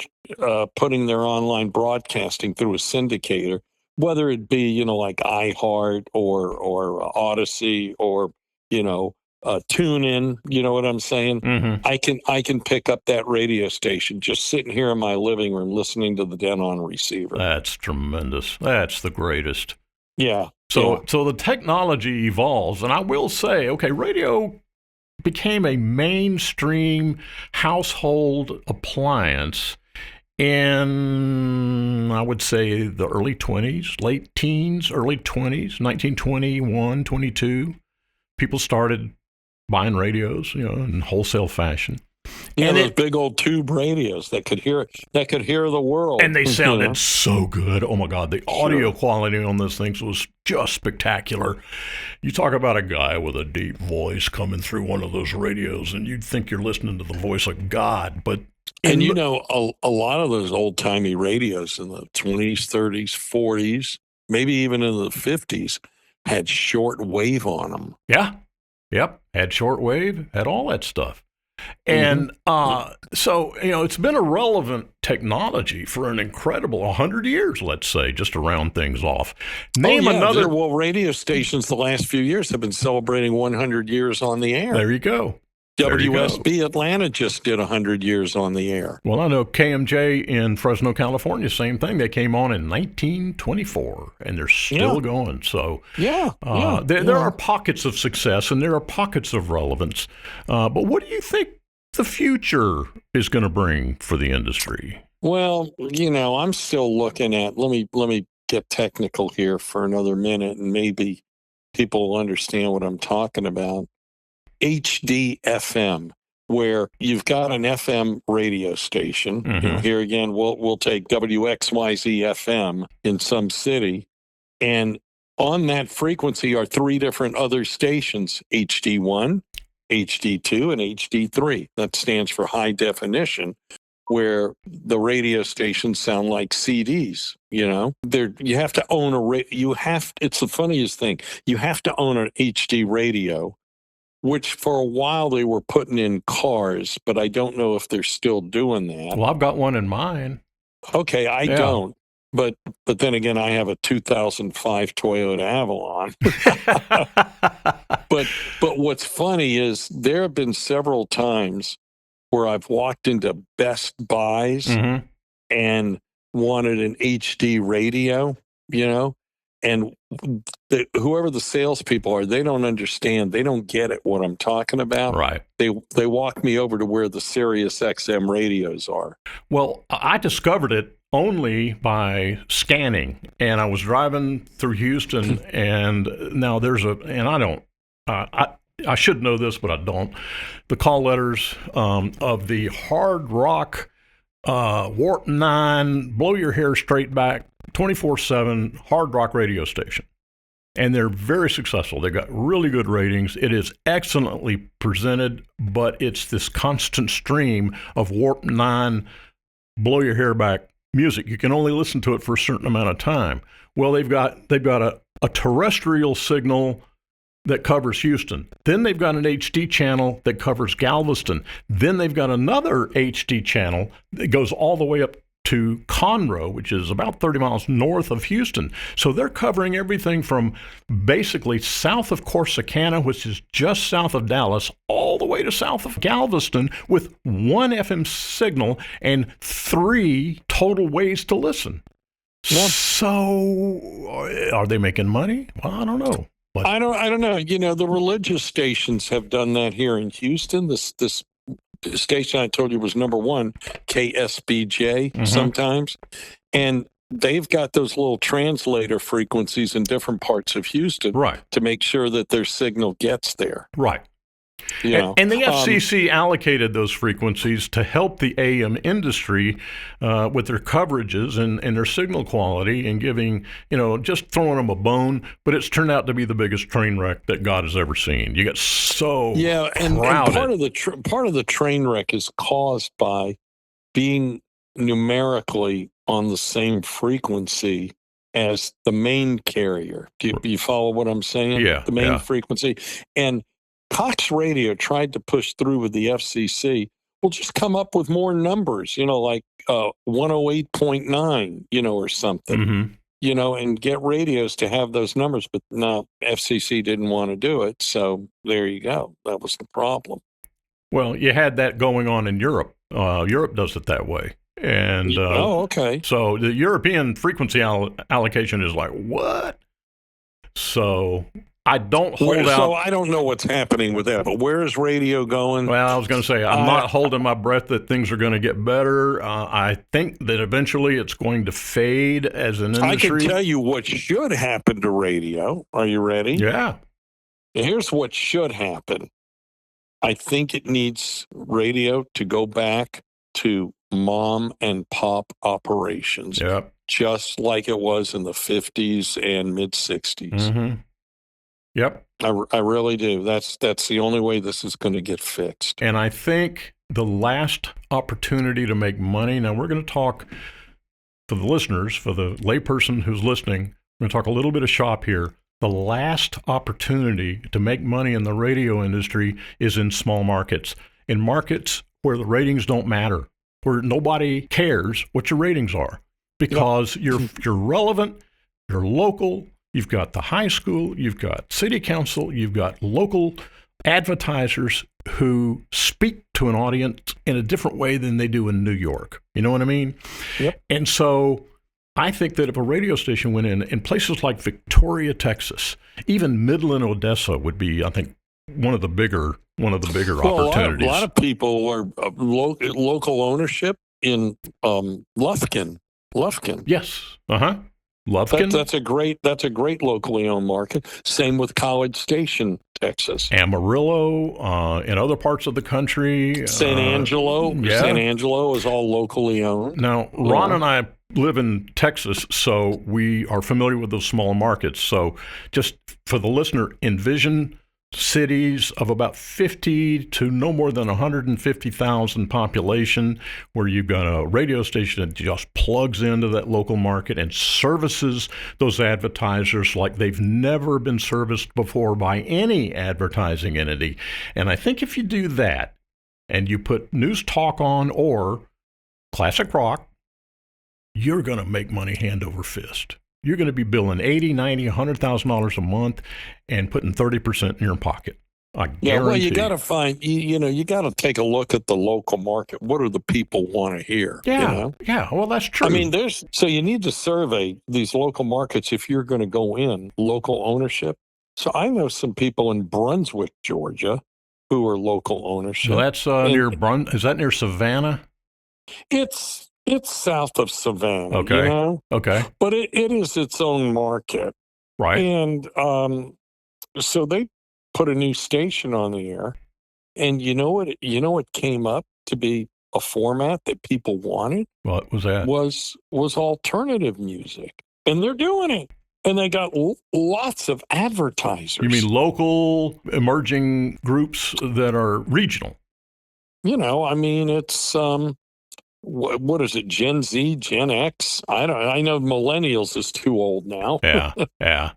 putting their online broadcasting through a syndicator, whether it be, like iHeart or Odyssey or, TuneIn, you know what I'm saying? Mm-hmm. I can pick up that radio station just sitting here in my living room listening to the Denon receiver. That's tremendous. That's the greatest. Yeah. So the technology evolves, and I will say, okay, radio became a mainstream household appliance in, I would say, the early 20s, late teens, early 20s, 1921, 22. People started buying radios, in wholesale fashion. Yeah, and those big old tube radios that could hear the world. And they sounded so good. Oh, my God. The audio quality on those things was just spectacular. You talk about a guy with a deep voice coming through one of those radios, and you'd think you're listening to the voice of God. And a lot of those old-timey radios in the 20s, 30s, 40s, maybe even in the 50s, had short wave on them. Yeah. Yep. Had short wave, had all that stuff. And so, it's been a relevant technology for an incredible 100 years, let's say, just to round things off. Name another. Well, radio stations the last few years have been celebrating 100 years on the air. There you go. WSB Atlanta just did 100 years on the air. Well, I know KMJ in Fresno, California, same thing. They came on in 1924, and they're still going. So there are pockets of success, and there are pockets of relevance. But what do you think the future is going to bring for the industry? Well, I'm still looking at, let me get technical here for another minute, and maybe people will understand what I'm talking about. HD FM, where you've got an FM radio station. Mm-hmm. Here again, we'll take WXYZ FM in some city, and on that frequency are three different other stations: HD1, HD2, and HD3. That stands for high definition, where the radio stations sound like CDs. You have to own it's the funniest thing. You have to own an HD radio, which for a while they were putting in cars, but I don't know if they're still doing that. Well, I've got one in mine. Okay, I don't. But then again, I have a 2005 Toyota Avalon. But what's funny is there have been several times where I've walked into Best Buys and wanted an HD radio, and whoever the salespeople are, they don't understand. They don't get it, what I'm talking about. Right. They walk me over to where the Sirius XM radios are. Well, I discovered it only by scanning, and I was driving through Houston, and now I should know this, but I don't. The call letters of the Hard Rock Warp 9, blow your hair straight back, 24/7 Hard Rock radio station. And they're very successful. They've got really good ratings. It is excellently presented, but it's this constant stream of Warp 9, blow your hair back music. You can only listen to it for a certain amount of time. Well, they've got a terrestrial signal that covers Houston. Then they've got an HD channel that covers Galveston. Then they've got another HD channel that goes all the way up to Conroe, which is about 30 miles north of Houston. So they're covering everything from basically south of Corsicana, which is just south of Dallas, all the way to south of Galveston with one FM signal and 3 total ways to listen. Yeah. So are they making money? Well, I don't know. But I don't know. The religious stations have done that here in Houston. This station I told you was number 1, KSBJ sometimes. And they've got those little translator frequencies in different parts of Houston to make sure that their signal gets there. Right. You know, And the FCC allocated those frequencies to help the AM industry with their coverages and their signal quality and giving, just throwing them a bone. But it's turned out to be the biggest train wreck that God has ever seen. You get so and crowded. part of the train wreck is caused by being numerically on the same frequency as the main carrier. Do you follow what I'm saying? Yeah. The main frequency. And Cox Radio tried to push through with the FCC. We'll just come up with more numbers, like 108.9, or something, Mm-hmm. And get radios to have those numbers. But no, FCC didn't want to do it. So there you go. That was the problem. Well, you had that going on in Europe. Europe does it that way. And okay. So the European frequency allocation is like, what? So I don't hold out. So I don't know what's happening with that, but where is radio going? Well, I was going to say, I'm not holding my breath that things are going to get better. I think that eventually it's going to fade as an industry. I can tell you what should happen to radio. Are you ready? Yeah. Here's what should happen. I think it needs radio to go back to mom and pop operations, just like it was in the 50s and mid 60s. Mm-hmm. Yep. I really do. That's the only way this is going to get fixed. And I think the last opportunity to make money, now we're going to talk for the listeners, for the layperson who's listening, we're going to talk a little bit of shop here. The last opportunity to make money in the radio industry is in small markets, in markets where the ratings don't matter, where nobody cares what your ratings are, because you're relevant, you're local, you've got the high school, you've got city council, you've got local advertisers who speak to an audience in a different way than they do in New York. You know what I mean? Yep. And so I think that if a radio station went in places like Victoria, Texas, even Midland, Odessa would be, I think, one of the bigger opportunities. A lot of people are local ownership in Lufkin. Yes. Lufkin. That's a great locally owned market. Same with College Station, Texas. Amarillo, in other parts of the country. San Angelo. Yeah. San Angelo is all locally owned. Now, Ron and I live in Texas, so we are familiar with those small markets. So just for the listener, envision cities of about 50 to no more than 150,000 population, where you've got a radio station that just plugs into that local market and services those advertisers like they've never been serviced before by any advertising entity. And I think if you do that and you put news talk on or classic rock, you're going to make money hand over fist. You're going to be billing $80,000, $90,000, $100,000 a month and putting 30% in your pocket. I guarantee. Well, you got to find, you got to take a look at the local market. What do the people want to hear? Yeah. Yeah. Well, that's true. I mean, so you need to survey these local markets if you're going to go in local ownership. So I know some people in Brunswick, Georgia, who are local ownership. So that's is that near Savannah? It's south of Savannah. Okay. Okay. But it is its own market. Right. And so they put a new station on the air. And you know what came up to be a format that people wanted? What was that? Was alternative music. And they're doing it. And they got lots of advertisers. You mean local emerging groups that are regional? I mean, it's what is it? Gen Z, Gen X? I know millennials is too old now. Yeah, yeah.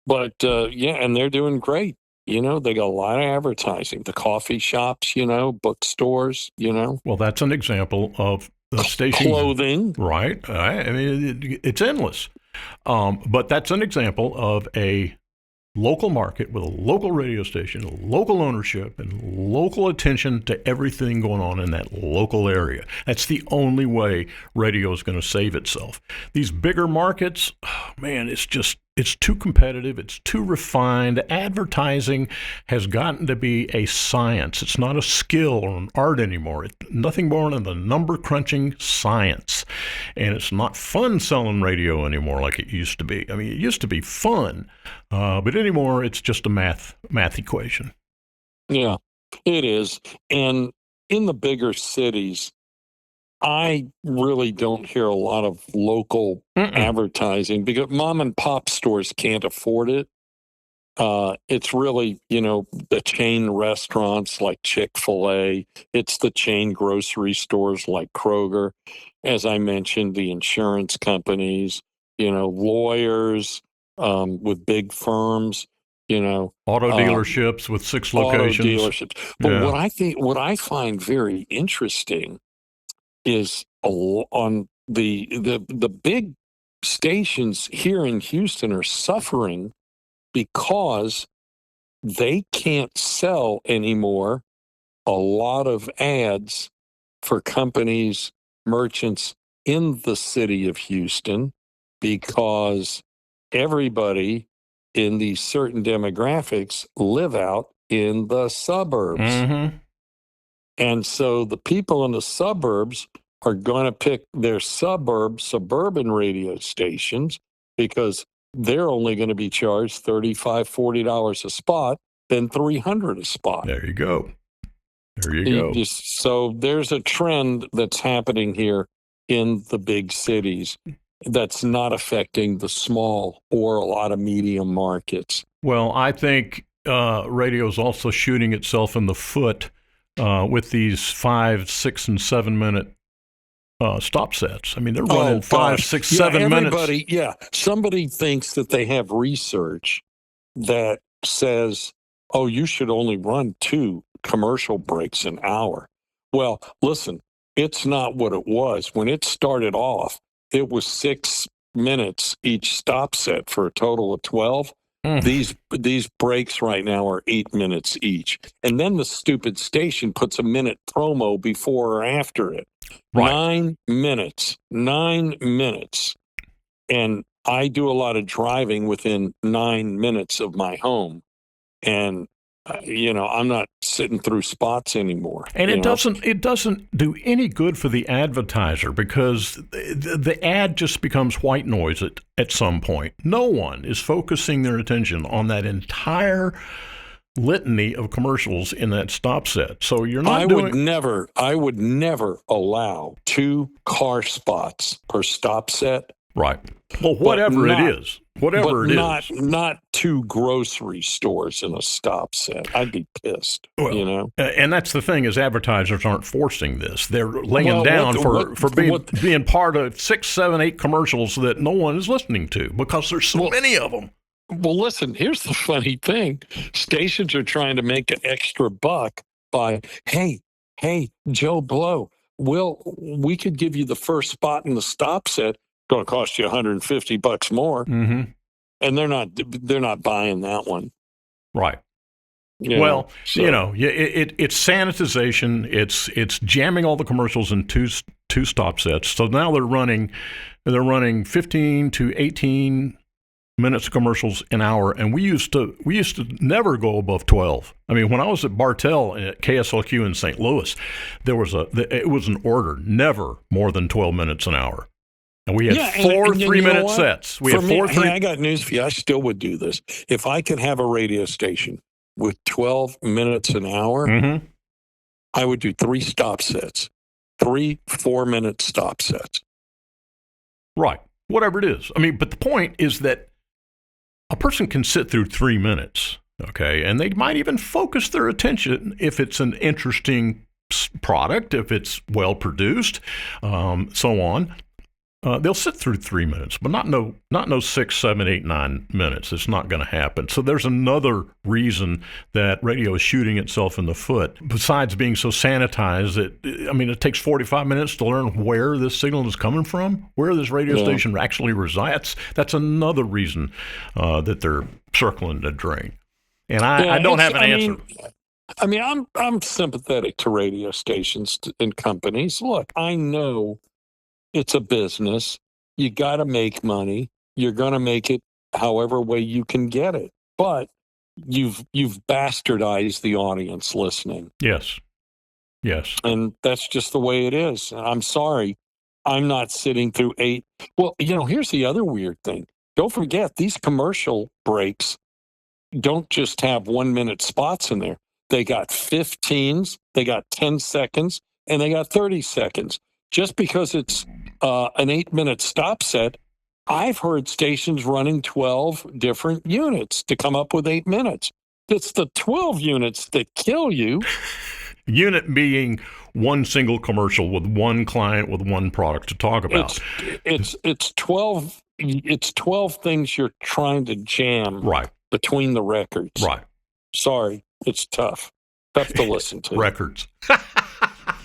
But and they're doing great. They got a lot of advertising. The coffee shops, bookstores, Well, that's an example of the station clothing, right? I mean, it's endless. But that's an example of a local market with a local radio station, local ownership, and local attention to everything going on in that local area. That's the only way radio is going to save itself. These bigger markets, man, it's too competitive. It's too refined. Advertising has gotten to be a science. It's not a skill or an art anymore. It's nothing more than the number crunching science. And it's not fun selling radio anymore like it used to be. I mean, it used to be fun, but anymore it's just a math equation. Yeah, it is. And in the bigger cities, I really don't hear a lot of local Mm-mm. advertising because mom and pop stores can't afford it. It's really, the chain restaurants like Chick-fil-A. It's the chain grocery stores like Kroger. As I mentioned, the insurance companies, lawyers with big firms, you know, Auto um, dealerships with 6 auto locations. dealerships. But Yeah. what I find very interesting is on the big stations here in Houston are suffering because they can't sell anymore a lot of ads for companies, merchants in the city of Houston because everybody in these certain demographics live out in the suburbs. Mm-hmm. And so the people in the suburbs are going to pick their suburban radio stations because they're only going to be charged $35-$40 a spot than $300 a spot. There you go. There you go. So there's a trend that's happening here in the big cities that's not affecting the small or a lot of medium markets. Well, I think radio is also shooting itself in the foot with these 5, 6, and 7 minute stop sets. I mean, they're running Oh 5, gosh. 6, Yeah, 7 minutes. somebody thinks that they have research that says, oh, you should only run 2 commercial breaks an hour. Well, listen, it's not what it was. When it started off, it was 6 minutes each stop set for a total of 12. Mm. These breaks right now are 8 minutes each. And then the stupid station puts a minute promo before or after it. Right. 9 minutes. And I do a lot of driving within 9 minutes of my home. And, I'm not sitting through spots anymore. And it doesn't do any good for the advertiser because the ad just becomes white noise at some point. No one is focusing their attention on that entire litany of commercials in that stop set. So you're not I would never allow 2 car spots per stop set. Right. Well, whatever it is. Not 2 grocery stores in a stop set. I'd be pissed. Well, and that's the thing is advertisers aren't forcing this. They're laying down for being part of 6, 7, 8 commercials that no one is listening to because there's so many of them. Well, listen, here's the funny thing. Stations are trying to make an extra buck by, hey, Joe Blow, we could give you the first spot in the stop set. Going to cost you $150 more. Mm-hmm. And they're not buying that one. Right. It's sanitization. It's jamming all the commercials in two stop sets. So now they're running 15 to 18 minutes of commercials an hour, and we used to never go above 12. I mean, when I was at Bartell at KSLQ in St. Louis, it was an order, never more than 12 minutes an hour. And we had 4 3-minute sets. I got news for you. I still would do this. If I could have a radio station with 12 minutes an hour, mm-hmm. I would do 3 stop sets, 3 4-minute stop sets. Right. Whatever it is. I mean, but the point is that a person can sit through 3 minutes, okay, and they might even focus their attention if it's an interesting product, if it's well produced, so on. They'll sit through 3 minutes, but not no 6, 7, 8, 9 minutes. It's not going to happen. So there's another reason that radio is shooting itself in the foot. Besides being so sanitized, it takes 45 minutes to learn where this signal is coming from, where this radio station actually resides. That's another reason that they're circling the drain. And I don't have an answer. I'm sympathetic to radio stations and companies. Look, I know it's a business. You got to make money. You're going to make it however way you can get it. But you've bastardized the audience listening. Yes. And that's just the way it is. I'm sorry. I'm not sitting through 8. Well, here's the other weird thing. Don't forget, these commercial breaks don't just have 1-minute spots in there. They got 15s, they got 10 seconds, and they got 30 seconds. Just because it's an 8-minute stop set, I've heard stations running 12 different units to come up with 8 minutes. It's the 12 units that kill you. Unit being one single commercial with one client with one product to talk about. It's 12. It's 12 things you're trying to jam Right. between the records. Right. Sorry, it's tough to listen to. Records.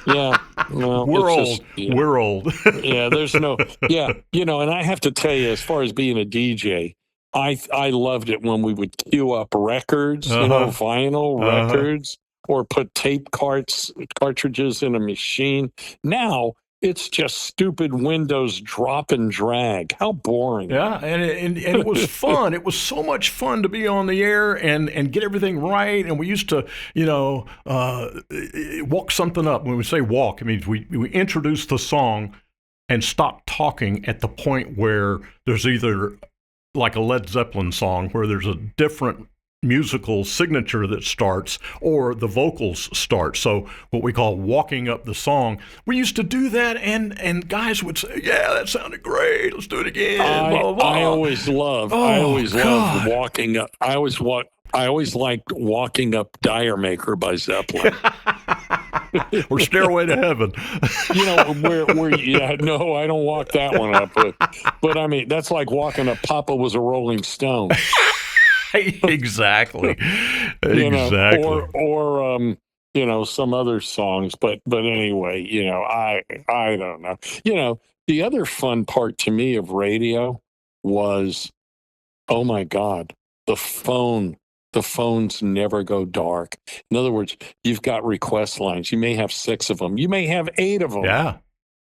Yeah, no, We're it's old. just, yeah. We're old. Yeah, there's no. Yeah, and I have to tell you, as far as being a DJ, I loved it when we would queue up records, vinyl records, or put tape cartridges in a machine. Now it's just stupid Windows drop and drag. How boring. Yeah, and it was fun. It was so much fun to be on the air and get everything right. And we used to, walk something up. When we say walk, it means we introduce the song and stop talking at the point where there's either like a Led Zeppelin song where there's a different musical signature that starts or the vocals start. So what we call walking up the song. We used to do that and guys would say, yeah, that sounded great. Let's do it again. Blah, blah, blah. I always loved walking up. I always liked Walking Up Dire Maker by Zeppelin. Or Stairway to Heaven. No, I don't walk that one up. But I mean, that's like walking up Papa Was a Rolling Stone. Exactly. Or some other songs, but anyway, I don't know. The other fun part to me of radio was, oh my God, the phone. The phones never go dark. In other words, you've got request lines. You may have 6 of them. You may have 8 of them. Yeah.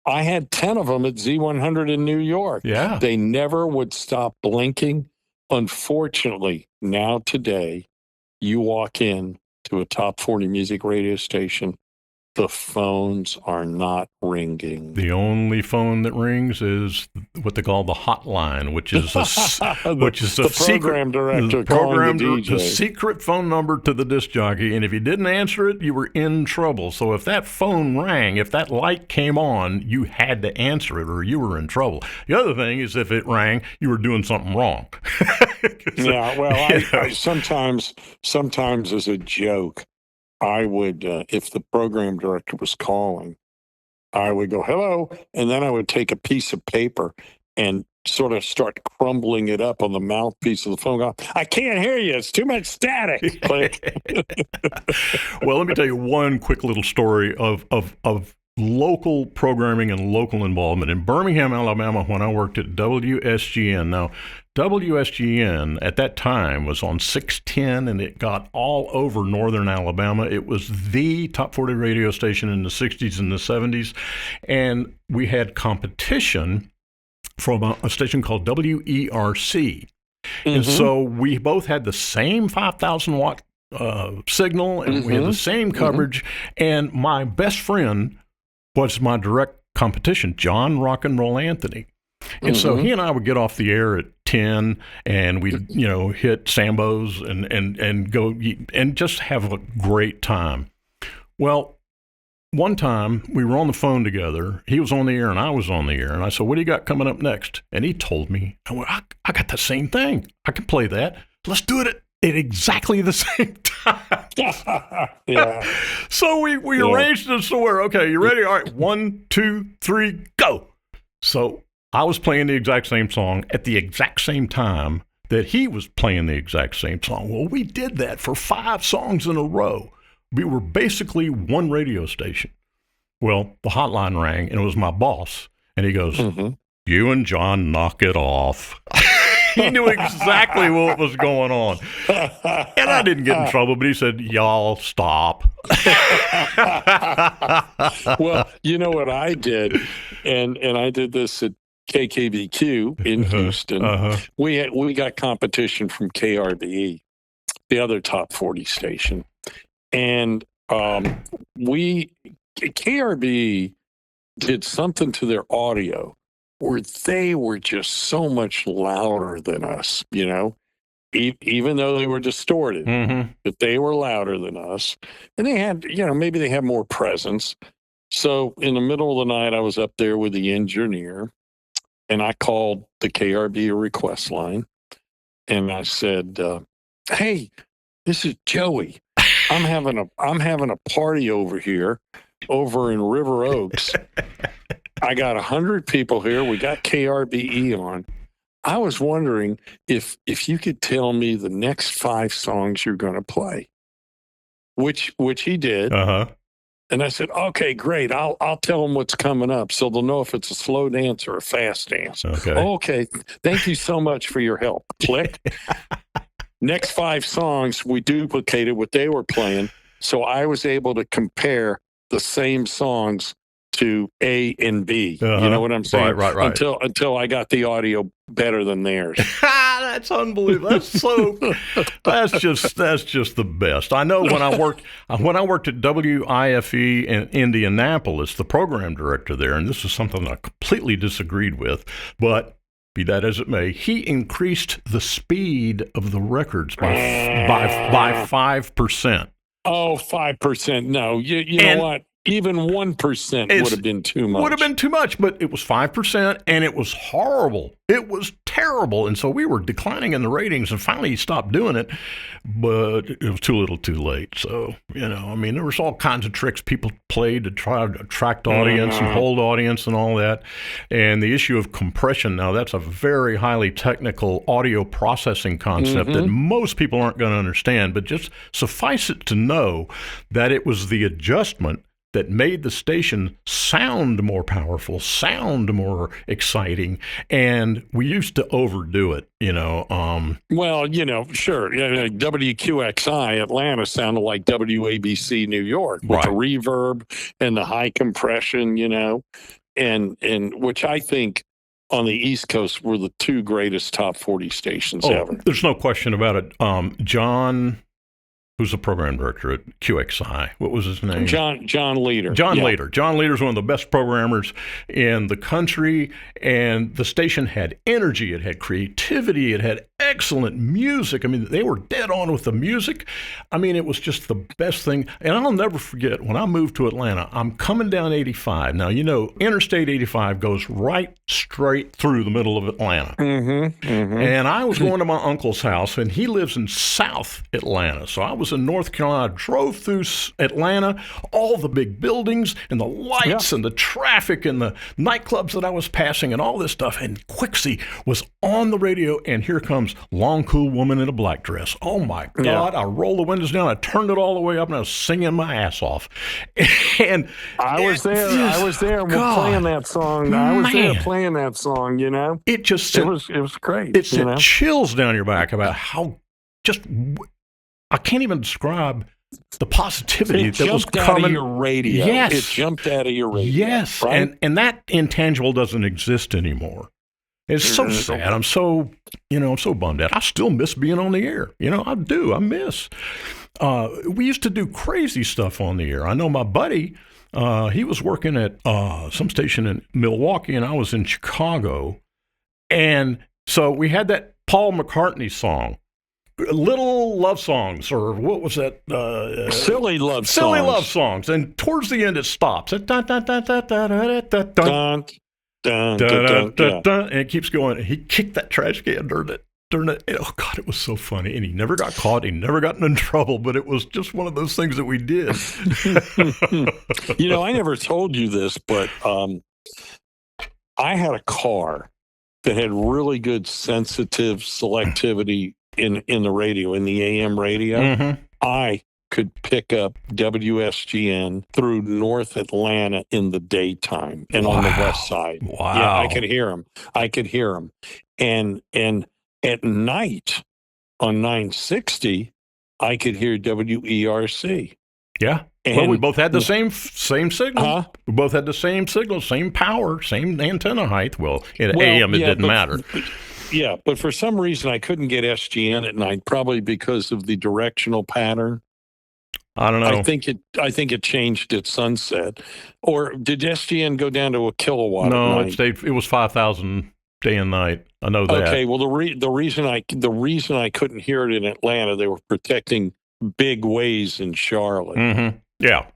I had 10 of them at Z100 in New York. Yeah. They never would stop blinking. Unfortunately, now today, you walk in to a top 40 music radio station, the phones are not ringing. The only phone that rings is what they call the hotline, which is the program director calling the DJ. The secret phone number to the disc jockey, and if you didn't answer it, you were in trouble. So if that phone rang, if that light came on, you had to answer it, or you were in trouble. The other thing is, if it rang, you were doing something wrong. Yeah, well, I sometimes as a joke, I would, if the program director was calling, I would go, hello, and then I would take a piece of paper and sort of start crumbling it up on the mouthpiece of the phone. Go, I can't hear you. It's too much static. Well, let me tell you one quick little story of local programming and local involvement. In Birmingham, Alabama, when I worked at WSGN. Now, WSGN at that time was on 610, and it got all over northern Alabama. It was the top 40 radio station in the 60s and the 70s, and we had competition from a station called WERC. Mm-hmm. And so we both had the same 5,000 watt signal, and we had the same coverage, and my best friend was my direct competition, John Rock and Roll Anthony. And so he and I would get off the air at 10, and we'd, hit Sambo's and go and just have a great time. Well, one time we were on the phone together. He was on the air and I was on the air. And I said, what do you got coming up next? And he told me, I got the same thing. I can play that. Let's do it at exactly the same time. Yeah. So we arranged it so we're, okay, you ready? All right, 1, 2, 3, go. So I was playing the exact same song at the exact same time that he was playing the exact same song. Well, we did that for 5 songs in a row. We were basically one radio station. Well, the hotline rang, and it was my boss. And he goes, you and John knock it off. He knew exactly what was going on. And I didn't get in trouble, but he said, y'all stop. Well, you know what I did? And I did this at KKBQ in Houston. We got competition from KRBE, the other top 40 station. And KRBE did something to their audio where they were just so much louder than us, even though they were distorted, Mm-hmm. but they were louder than us. And they had, maybe they had more presence. So in the middle of the night, I was up there with the engineer, and I called the KRB request line, and I said, "Hey, this is Joey. I'm having a party over here, over in River Oaks. I got 100 people here. We got KRBE on. I was wondering if you could tell me the next 5 songs you're going to play," which he did. Uh-huh. And I said, "Okay, great. I'll tell them what's coming up, so they'll know if it's a slow dance or a fast dance." Okay. Okay. Thank you so much for your help. Click. Next 5 songs, we duplicated what they were playing, so I was able to compare the same songs to A and B. Uh-huh. You know what I'm saying? Right. Until I got the audio better than theirs. That's unbelievable. That's just the best. I know when I worked at WIFE in Indianapolis, the program director there, and this is something I completely disagreed with, but be that as it may, he increased the speed of the records by 5%. Oh, 5%. No, you know what? Even 1% would have been too much. Would have been too much, but it was 5%, and it was horrible. It was terrible, and so we were declining in the ratings, and finally he stopped doing it, but it was too little too late. So, there was all kinds of tricks people played to try to attract audience and hold audience and all that. And the issue of compression, now that's a very highly technical audio processing concept that most people aren't going to understand, but just suffice it to know that it was the adjustment that made the station sound more powerful, sound more exciting, and we used to overdo it, Well, sure. WQXI Atlanta sounded like WABC New York with the reverb and the high compression, and which I think on the East Coast were the 2 greatest top 40 stations ever. There's no question about it. John, who's the program director at QXI? What was his name? John Leader. John Leader. John Leader is one of the best programmers in the country, and the station had energy. It had creativity. It had excellent music. They were dead on with the music. It was just the best thing. And I'll never forget, when I moved to Atlanta, I'm coming down 85. Now, Interstate 85 goes right straight through the middle of Atlanta. And I was going to my uncle's house, and he lives in South Atlanta. So I was in North Carolina, drove through Atlanta, all the big buildings and the lights and the traffic and the nightclubs that I was passing and all this stuff. And Quixie was on the radio, and here comes Long Cool Woman in a Black Dress. Oh, my God. I rolled the windows down. I turned it all the way up, and I was singing my ass off. And I was there. We're playing that song. I was there playing that song, It just it was great. It sent chills down your back about how I can't even describe the positivity that was coming out of your radio. Yes. It jumped out of your radio. Yes. Right? And that intangible doesn't exist anymore. It's so sad. I'm so bummed out. I still miss being on the air. I do. I miss. We used to do crazy stuff on the air. I know my buddy, he was working at some station in Milwaukee, and I was in Chicago. And so we had that Paul McCartney song, Little Love Songs, or what was that? Silly Love Songs. Silly Love Songs. And towards the end, it stops. And it keeps going. He kicked that trash can during it. Oh, God, it was so funny. And he never got caught. He never got in trouble, but it was just one of those things that we did. I never told you this, but I had a car that had really good sensitive selectivity in the radio, in the AM radio. I could pick up WSGN through North Atlanta in the daytime and on the west side. Wow. Yeah, I could hear them. And at night on 960, I could hear WERC. Yeah. Well, we both had the same signal. Huh? We both had the same signal, same power, same antenna height. Well, in AM, it didn't matter. Yeah, but for some reason, I couldn't get SGN at night, probably because of the directional pattern. I don't know. I think it changed at sunset. Or did SGN go down to a kilowatt? No, at night? it was 5,000 day and night. I know that. Okay, well the reason I couldn't hear it in Atlanta, they were protecting big ways in Charlotte. Mm-hmm. Yeah.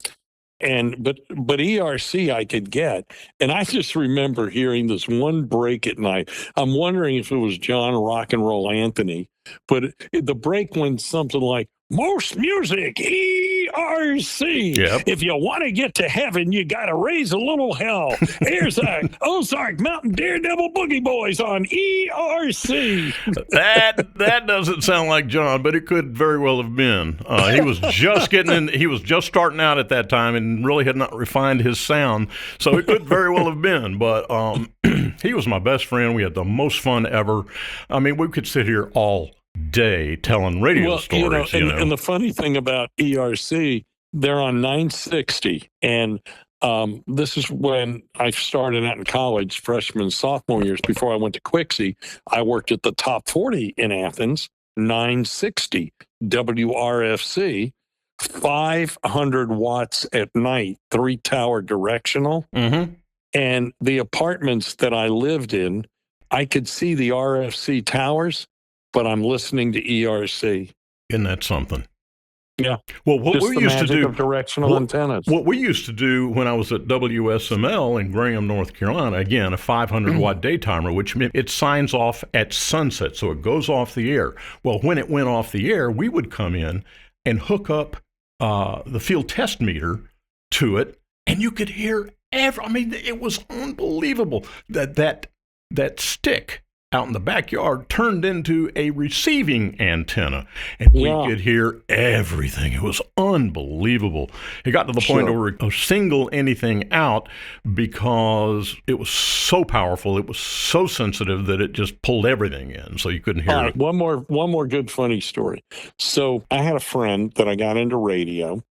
But ERC I could get, and I just remember hearing this one break at night. I'm wondering if it was John Rock and Roll Anthony, but the break went something like, "Most music, ERC. Yep. If you want to get to heaven, you got to raise a little hell. Here's a Ozark Mountain Daredevil Boogie Boys on ERC." That doesn't sound like John, but it could very well have been. He was just getting in. He was just starting out at that time and really had not refined his sound, so it could very well have been. But he was my best friend. We had the most fun ever. I mean, we could sit here all day telling radio stories. And the funny thing about ERC, they're on 960, and this is when I started out in college, freshman, sophomore years, before I went to Quixie. I worked at the Top 40 in Athens, 960 WRFC, 500 watts at night, 3-tower directional. Mm-hmm. And the apartments that I lived in, I could see the RFC towers, but I'm listening to ERC. Isn't that something? Yeah. Well, what Just we the used to magic do, of directional antennas. what we used to do when I was at WSML in Graham, North Carolina, again, a 500-watt daytimer, which meant it signs off at sunset, so it goes off the air. Well, when it went off the air, we would come in and hook up the field test meter to it, and you could hear I mean, it was unbelievable that stick out in the backyard turned into a receiving antenna, and we could hear everything. It was unbelievable. It got to the point where we single anything out because it was so powerful. It was so sensitive that it just pulled everything in, so you couldn't hear it. One more good funny story. So I had a friend that I got into radio,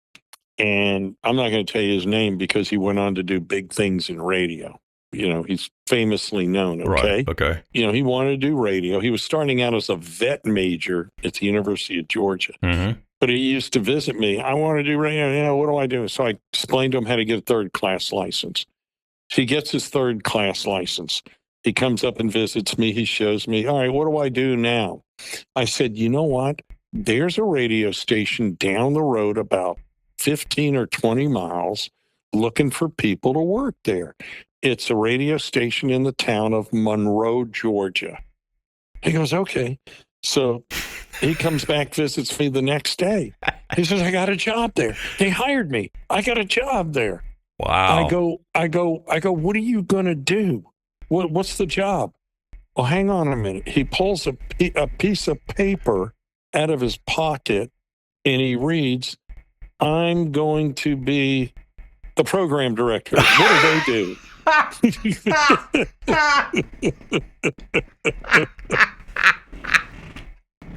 and I'm not going to tell you his name because he went on to do big things in radio. You know, he's famously known, okay? Right, okay. You know, he wanted to do radio. He was starting out as a vet major at the University of Georgia. Mm-hmm. But he used to visit me. I want to do radio. Yeah, what do I do? So I explained to him how to get a third-class license. He gets his third-class license. He comes up and visits me. He shows me, all right, what do I do now? I said, you know what? There's a radio station down the road about 15 or 20 miles looking for people to work there. It's a radio station in the town of Monroe, Georgia. He goes, okay. So he comes back, visits me the next day. He says, I got a job there. They hired me. I got a job there. Wow. I go, what are you going to do? What's the job? Well, hang on a minute. He pulls a piece of paper out of his pocket and he reads, I'm going to be the program director. What do they do?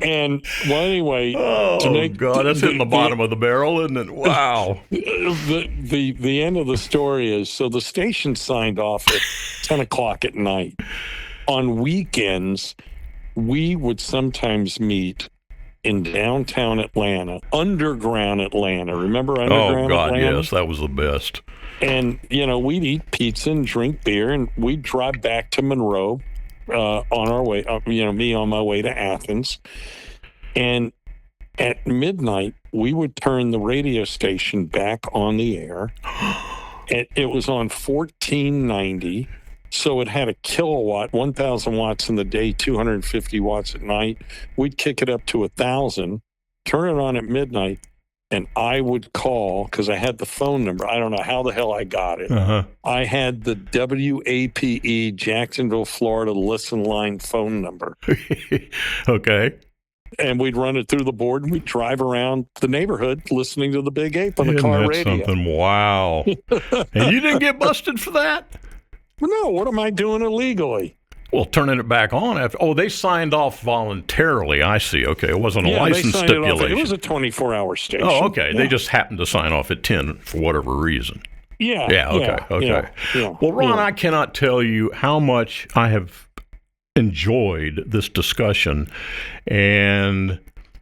And well, anyway, God, that's hitting the bottom of the barrel, isn't it? Wow. The end of the story is, so the station signed off at 10 o'clock at night. On weekends, we would sometimes meet in downtown Atlanta, underground Atlanta. Remember underground Atlanta? Oh, God, yes, that was the best. And, you know, we'd eat pizza and drink beer, and we'd drive back to Monroe on our way, me on my way to Athens. And at midnight, we would turn the radio station back on the air. And it was on 1490. So it had a kilowatt, 1,000 watts in the day, 250 watts at night. We'd kick it up to 1,000, turn it on at midnight, and I would call because I had the phone number. I don't know how the hell I got it. Uh-huh. I had the WAPE Jacksonville, Florida listen line phone number. Okay. And we'd run it through the board, and we'd drive around the neighborhood listening to the Big Ape on the car radio. Something? Wow. And you didn't get busted for that? No, what am I doing illegally? Well, turning it back on after. Oh, they signed off voluntarily. I see. Okay, it wasn't a license stipulation. It was a 24-hour station. Oh, okay. Yeah. They just happened to sign off at 10 for whatever reason. Yeah. Yeah. Okay. Yeah, well, Ron, I cannot tell you how much I have enjoyed this discussion, and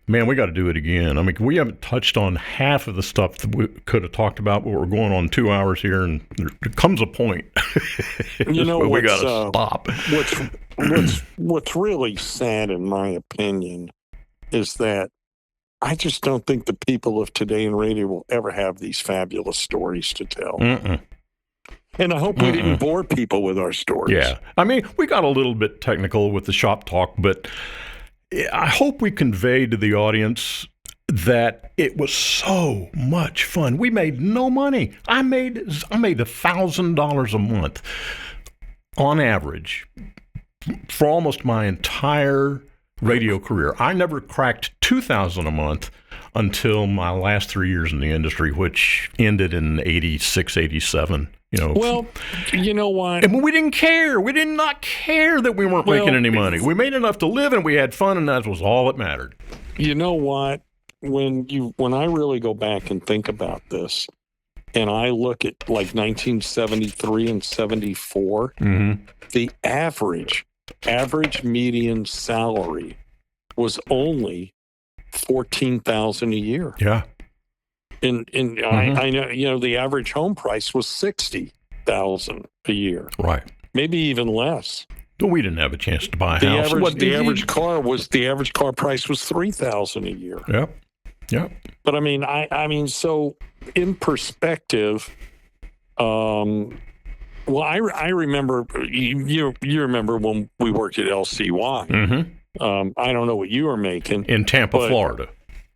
Man, we got to do it again. I mean, we haven't touched on half of the stuff that we could have talked about, but we're going on 2 hours here, and there comes a point You know, where we got to stop. What's really sad, in my opinion, is that I just don't think the people of today in radio will ever have these fabulous stories to tell. Mm-mm. And I hope we didn't bore people with our stories. Yeah. I mean, we got a little bit technical with the shop talk, but I hope we conveyed to the audience that it was so much fun. We made no money. I made $1,000 a month on average for almost my entire radio career. I never cracked $2,000 a month until my last 3 years in the industry, which ended in 86, 87. Well, you know what? And we didn't care. We did not care that we weren't making any money. We made enough to live, and we had fun, and that was all that mattered. You know what? When I really go back and think about this, and I look at like 1973 and 74, the average median salary was only $14,000 a year. Yeah. And I know, the average home price was $60,000 a year. Right. Maybe even less. But we didn't have a chance to buy a house. The average car price was $3,000 a year. Yep. But I mean, so in perspective, well, I remember you remember when we worked at LCY. Mm-hmm. I don't know what you were making in Tampa, Florida.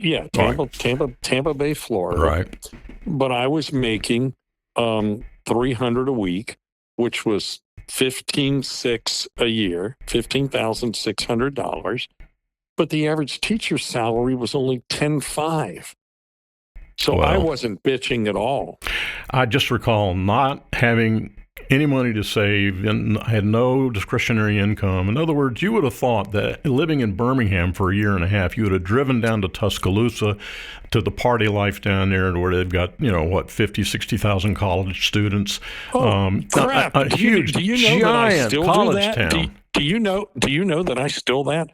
Yeah, Tampa Bay, Florida. Right. But I was making $300 a week, which was $15,600 a year, $15,600. But the average teacher's salary was only $10,500. So I wasn't bitching at all. I just recall not having any money to save, and I had no discretionary income. In other words, you would have thought that living in Birmingham for a year and a half, you would have driven down to Tuscaloosa to the party life down there where they've got, 50, 60,000 college students. Crap. A huge, giant college town. Do you know that I still do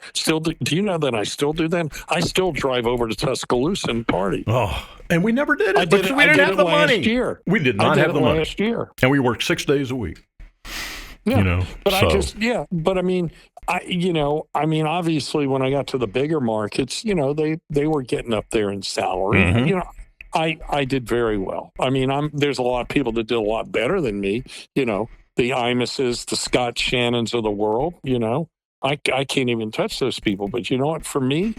that? I still drive over to Tuscaloosa and party. Oh, and we never did it because we didn't have the money. Year. We did not have the money last year. And we worked 6 days a week. Yeah. But I mean, obviously when I got to the bigger markets, they were getting up there in salary. Mm-hmm. I did very well. I mean, there's a lot of people that did a lot better than me, the Imuses, the Scott Shannons of the world, I can't even touch those people. But you know what? For me,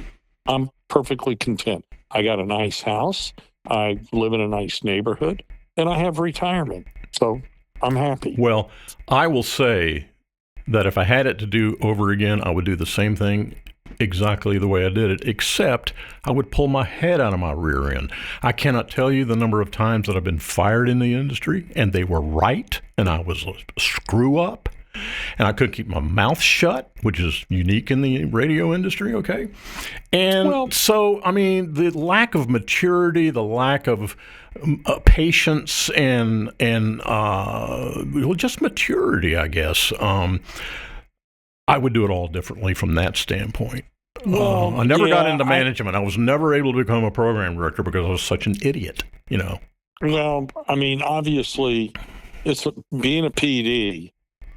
I'm perfectly content. I got a nice house. I live in a nice neighborhood, and I have retirement. So I'm happy. Well, I will say that if I had it to do over again, I would do the same thing exactly the way I did it, except I would pull my head out of my rear end. I cannot tell you the number of times that I've been fired in the industry, and they were right, and I was a screw up, and I couldn't keep my mouth shut, which is unique in the radio industry, okay? And so, I mean, the lack of maturity, the lack of patience, and just maturity, I guess. I would do it all differently from that standpoint. I never got into management. I was never able to become a program director because I was such an idiot, Well, I mean, obviously, it's being a PD,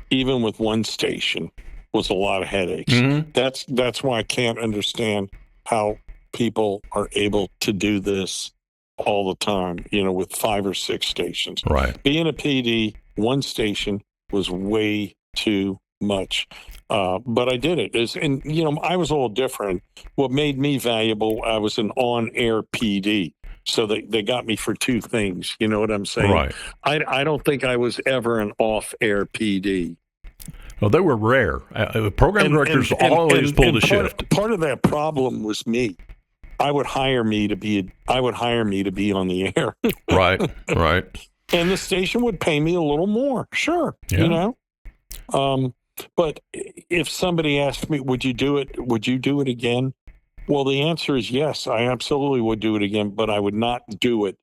even with one station, was a lot of headaches. Mm-hmm. That's why I can't understand how people are able to do this all the time, with 5 or 6 stations. Right. Being a PD, one station was way too much. But I did it. I was a little different. What made me valuable, I was an on-air PD. So they got me for 2 things. You know what I'm saying? Right. I don't think I was ever an off-air PD. Well, they were rare. Program directors always pulled a shift. Part of that problem was me. I would hire me to be on the air. Right. And the station would pay me a little more. Sure. Yeah. But if somebody asked me, would you do it? Would you do it again? Well, the answer is yes. I absolutely would do it again, but I would not do it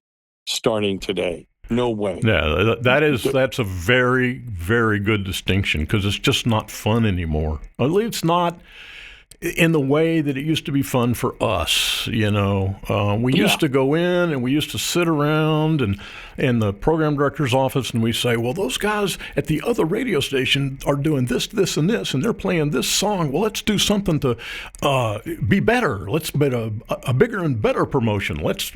starting today. No way. Yeah, that's a very, very good distinction because it's just not fun anymore. At least it's not. in the way that it used to be fun for us. We used to go in and we used to sit around and in the program director's office, and we say, well, those guys at the other radio station are doing this, this, and this, and they're playing this song. Well, let's do something to be better. Let's make a bigger and better promotion. Let's,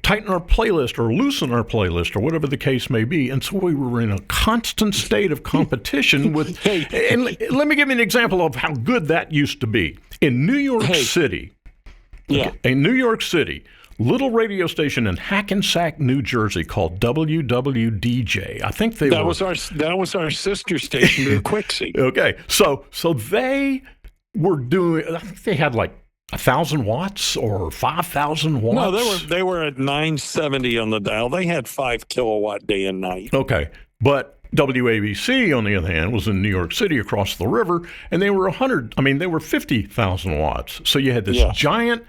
tighten our playlist or loosen our playlist or whatever the case may be. And so we were in a constant state of competition with. And let me give you an example of how good that used to be. In New York City, in New York City, little radio station in Hackensack, New Jersey called WWDJ. I think that was our sister station in Quixie. Okay, so they were doing. I think they had like 1,000 watts or 5,000 watts. No, they were at 970 on the dial. They had 5 kilowatt day and night. Okay, but WABC, on the other hand, was in New York City across the river, and they were 50,000 watts. So you had this giant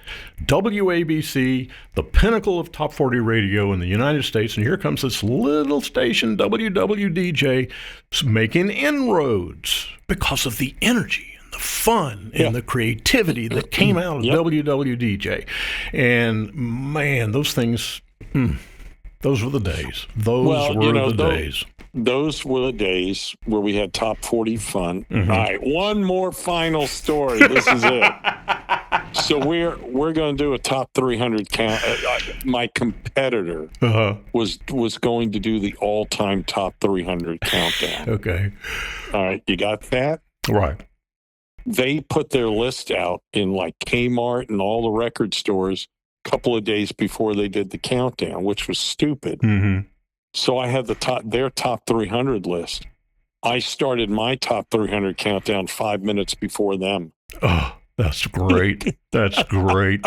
WABC, the pinnacle of top 40 radio in the United States, and here comes this little station, WWDJ, making inroads because of the energy and the fun and the creativity that came out of WWDJ. And, man, those things, those were the days. Those were the days. Those were the days where we had top 40 fun. All right, one more final story. This is it. So we're going to do a top 300 count. My competitor was going to do the all-time top 300 countdown. Okay. All right, you got that? Right. They put their list out in like Kmart and all the record stores a couple of days before they did the countdown, which was stupid. Mm-hmm. So I had their top 300 list. I started my top 300 countdown 5 minutes before them. Oh, that's great. That's great.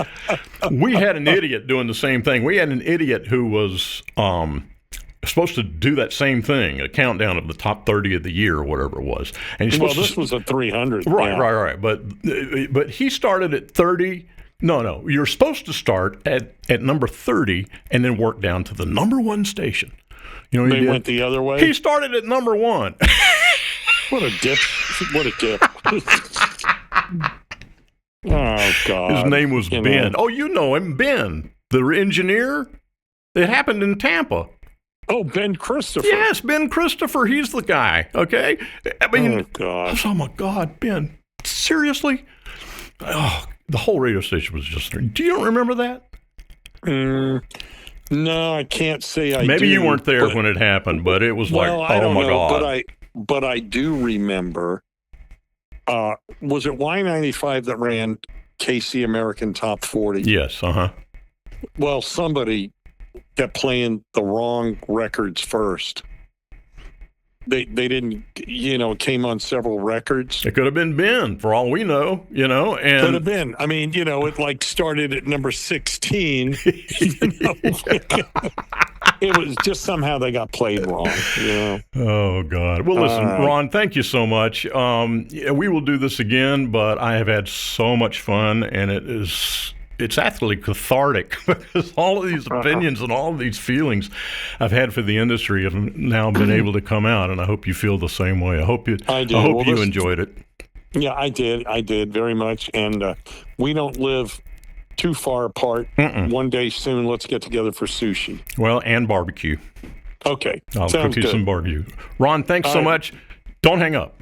We had an idiot doing the same thing. We had an idiot who was supposed to do that same thing, a countdown of the top 30 of the year or whatever it was. And this was a 300. Right. But he started at 30. No. You're supposed to start at number 30 and then work down to the number one station. They went the other way? He started at number 1. What a dip. Oh, God. His name was Ben. Oh, you know him, Ben, the engineer. It happened in Tampa. Oh, Ben Christopher. Yes, Ben Christopher. He's the guy, okay? I mean, oh, God. Oh, my God, Ben. Seriously? Oh, the whole radio station was just... Do you don't remember that? No, I can't say I Maybe do, you weren't there when it happened, but it was I don't my know, God. But I do remember, was it Y95 that ran KC American Top 40? Yes, Well, somebody kept playing the wrong records first. They didn't, it came on several records. It could have been Ben, for all we know, and could have been. I mean, it like started at number 16. It was just somehow they got played wrong. Oh, God. Well, listen, Ron, thank you so much. We will do this again, but I have had so much fun, and it's actually cathartic because all of these opinions and all of these feelings I've had for the industry have now been able to come out, and I hope you feel the same way. I hope you enjoyed it. Yeah, I did very much, and we don't live too far apart. One day soon, let's get together for sushi. Well, and barbecue. Okay, I'll cook you some barbecue. Ron, thanks so much. Don't hang up.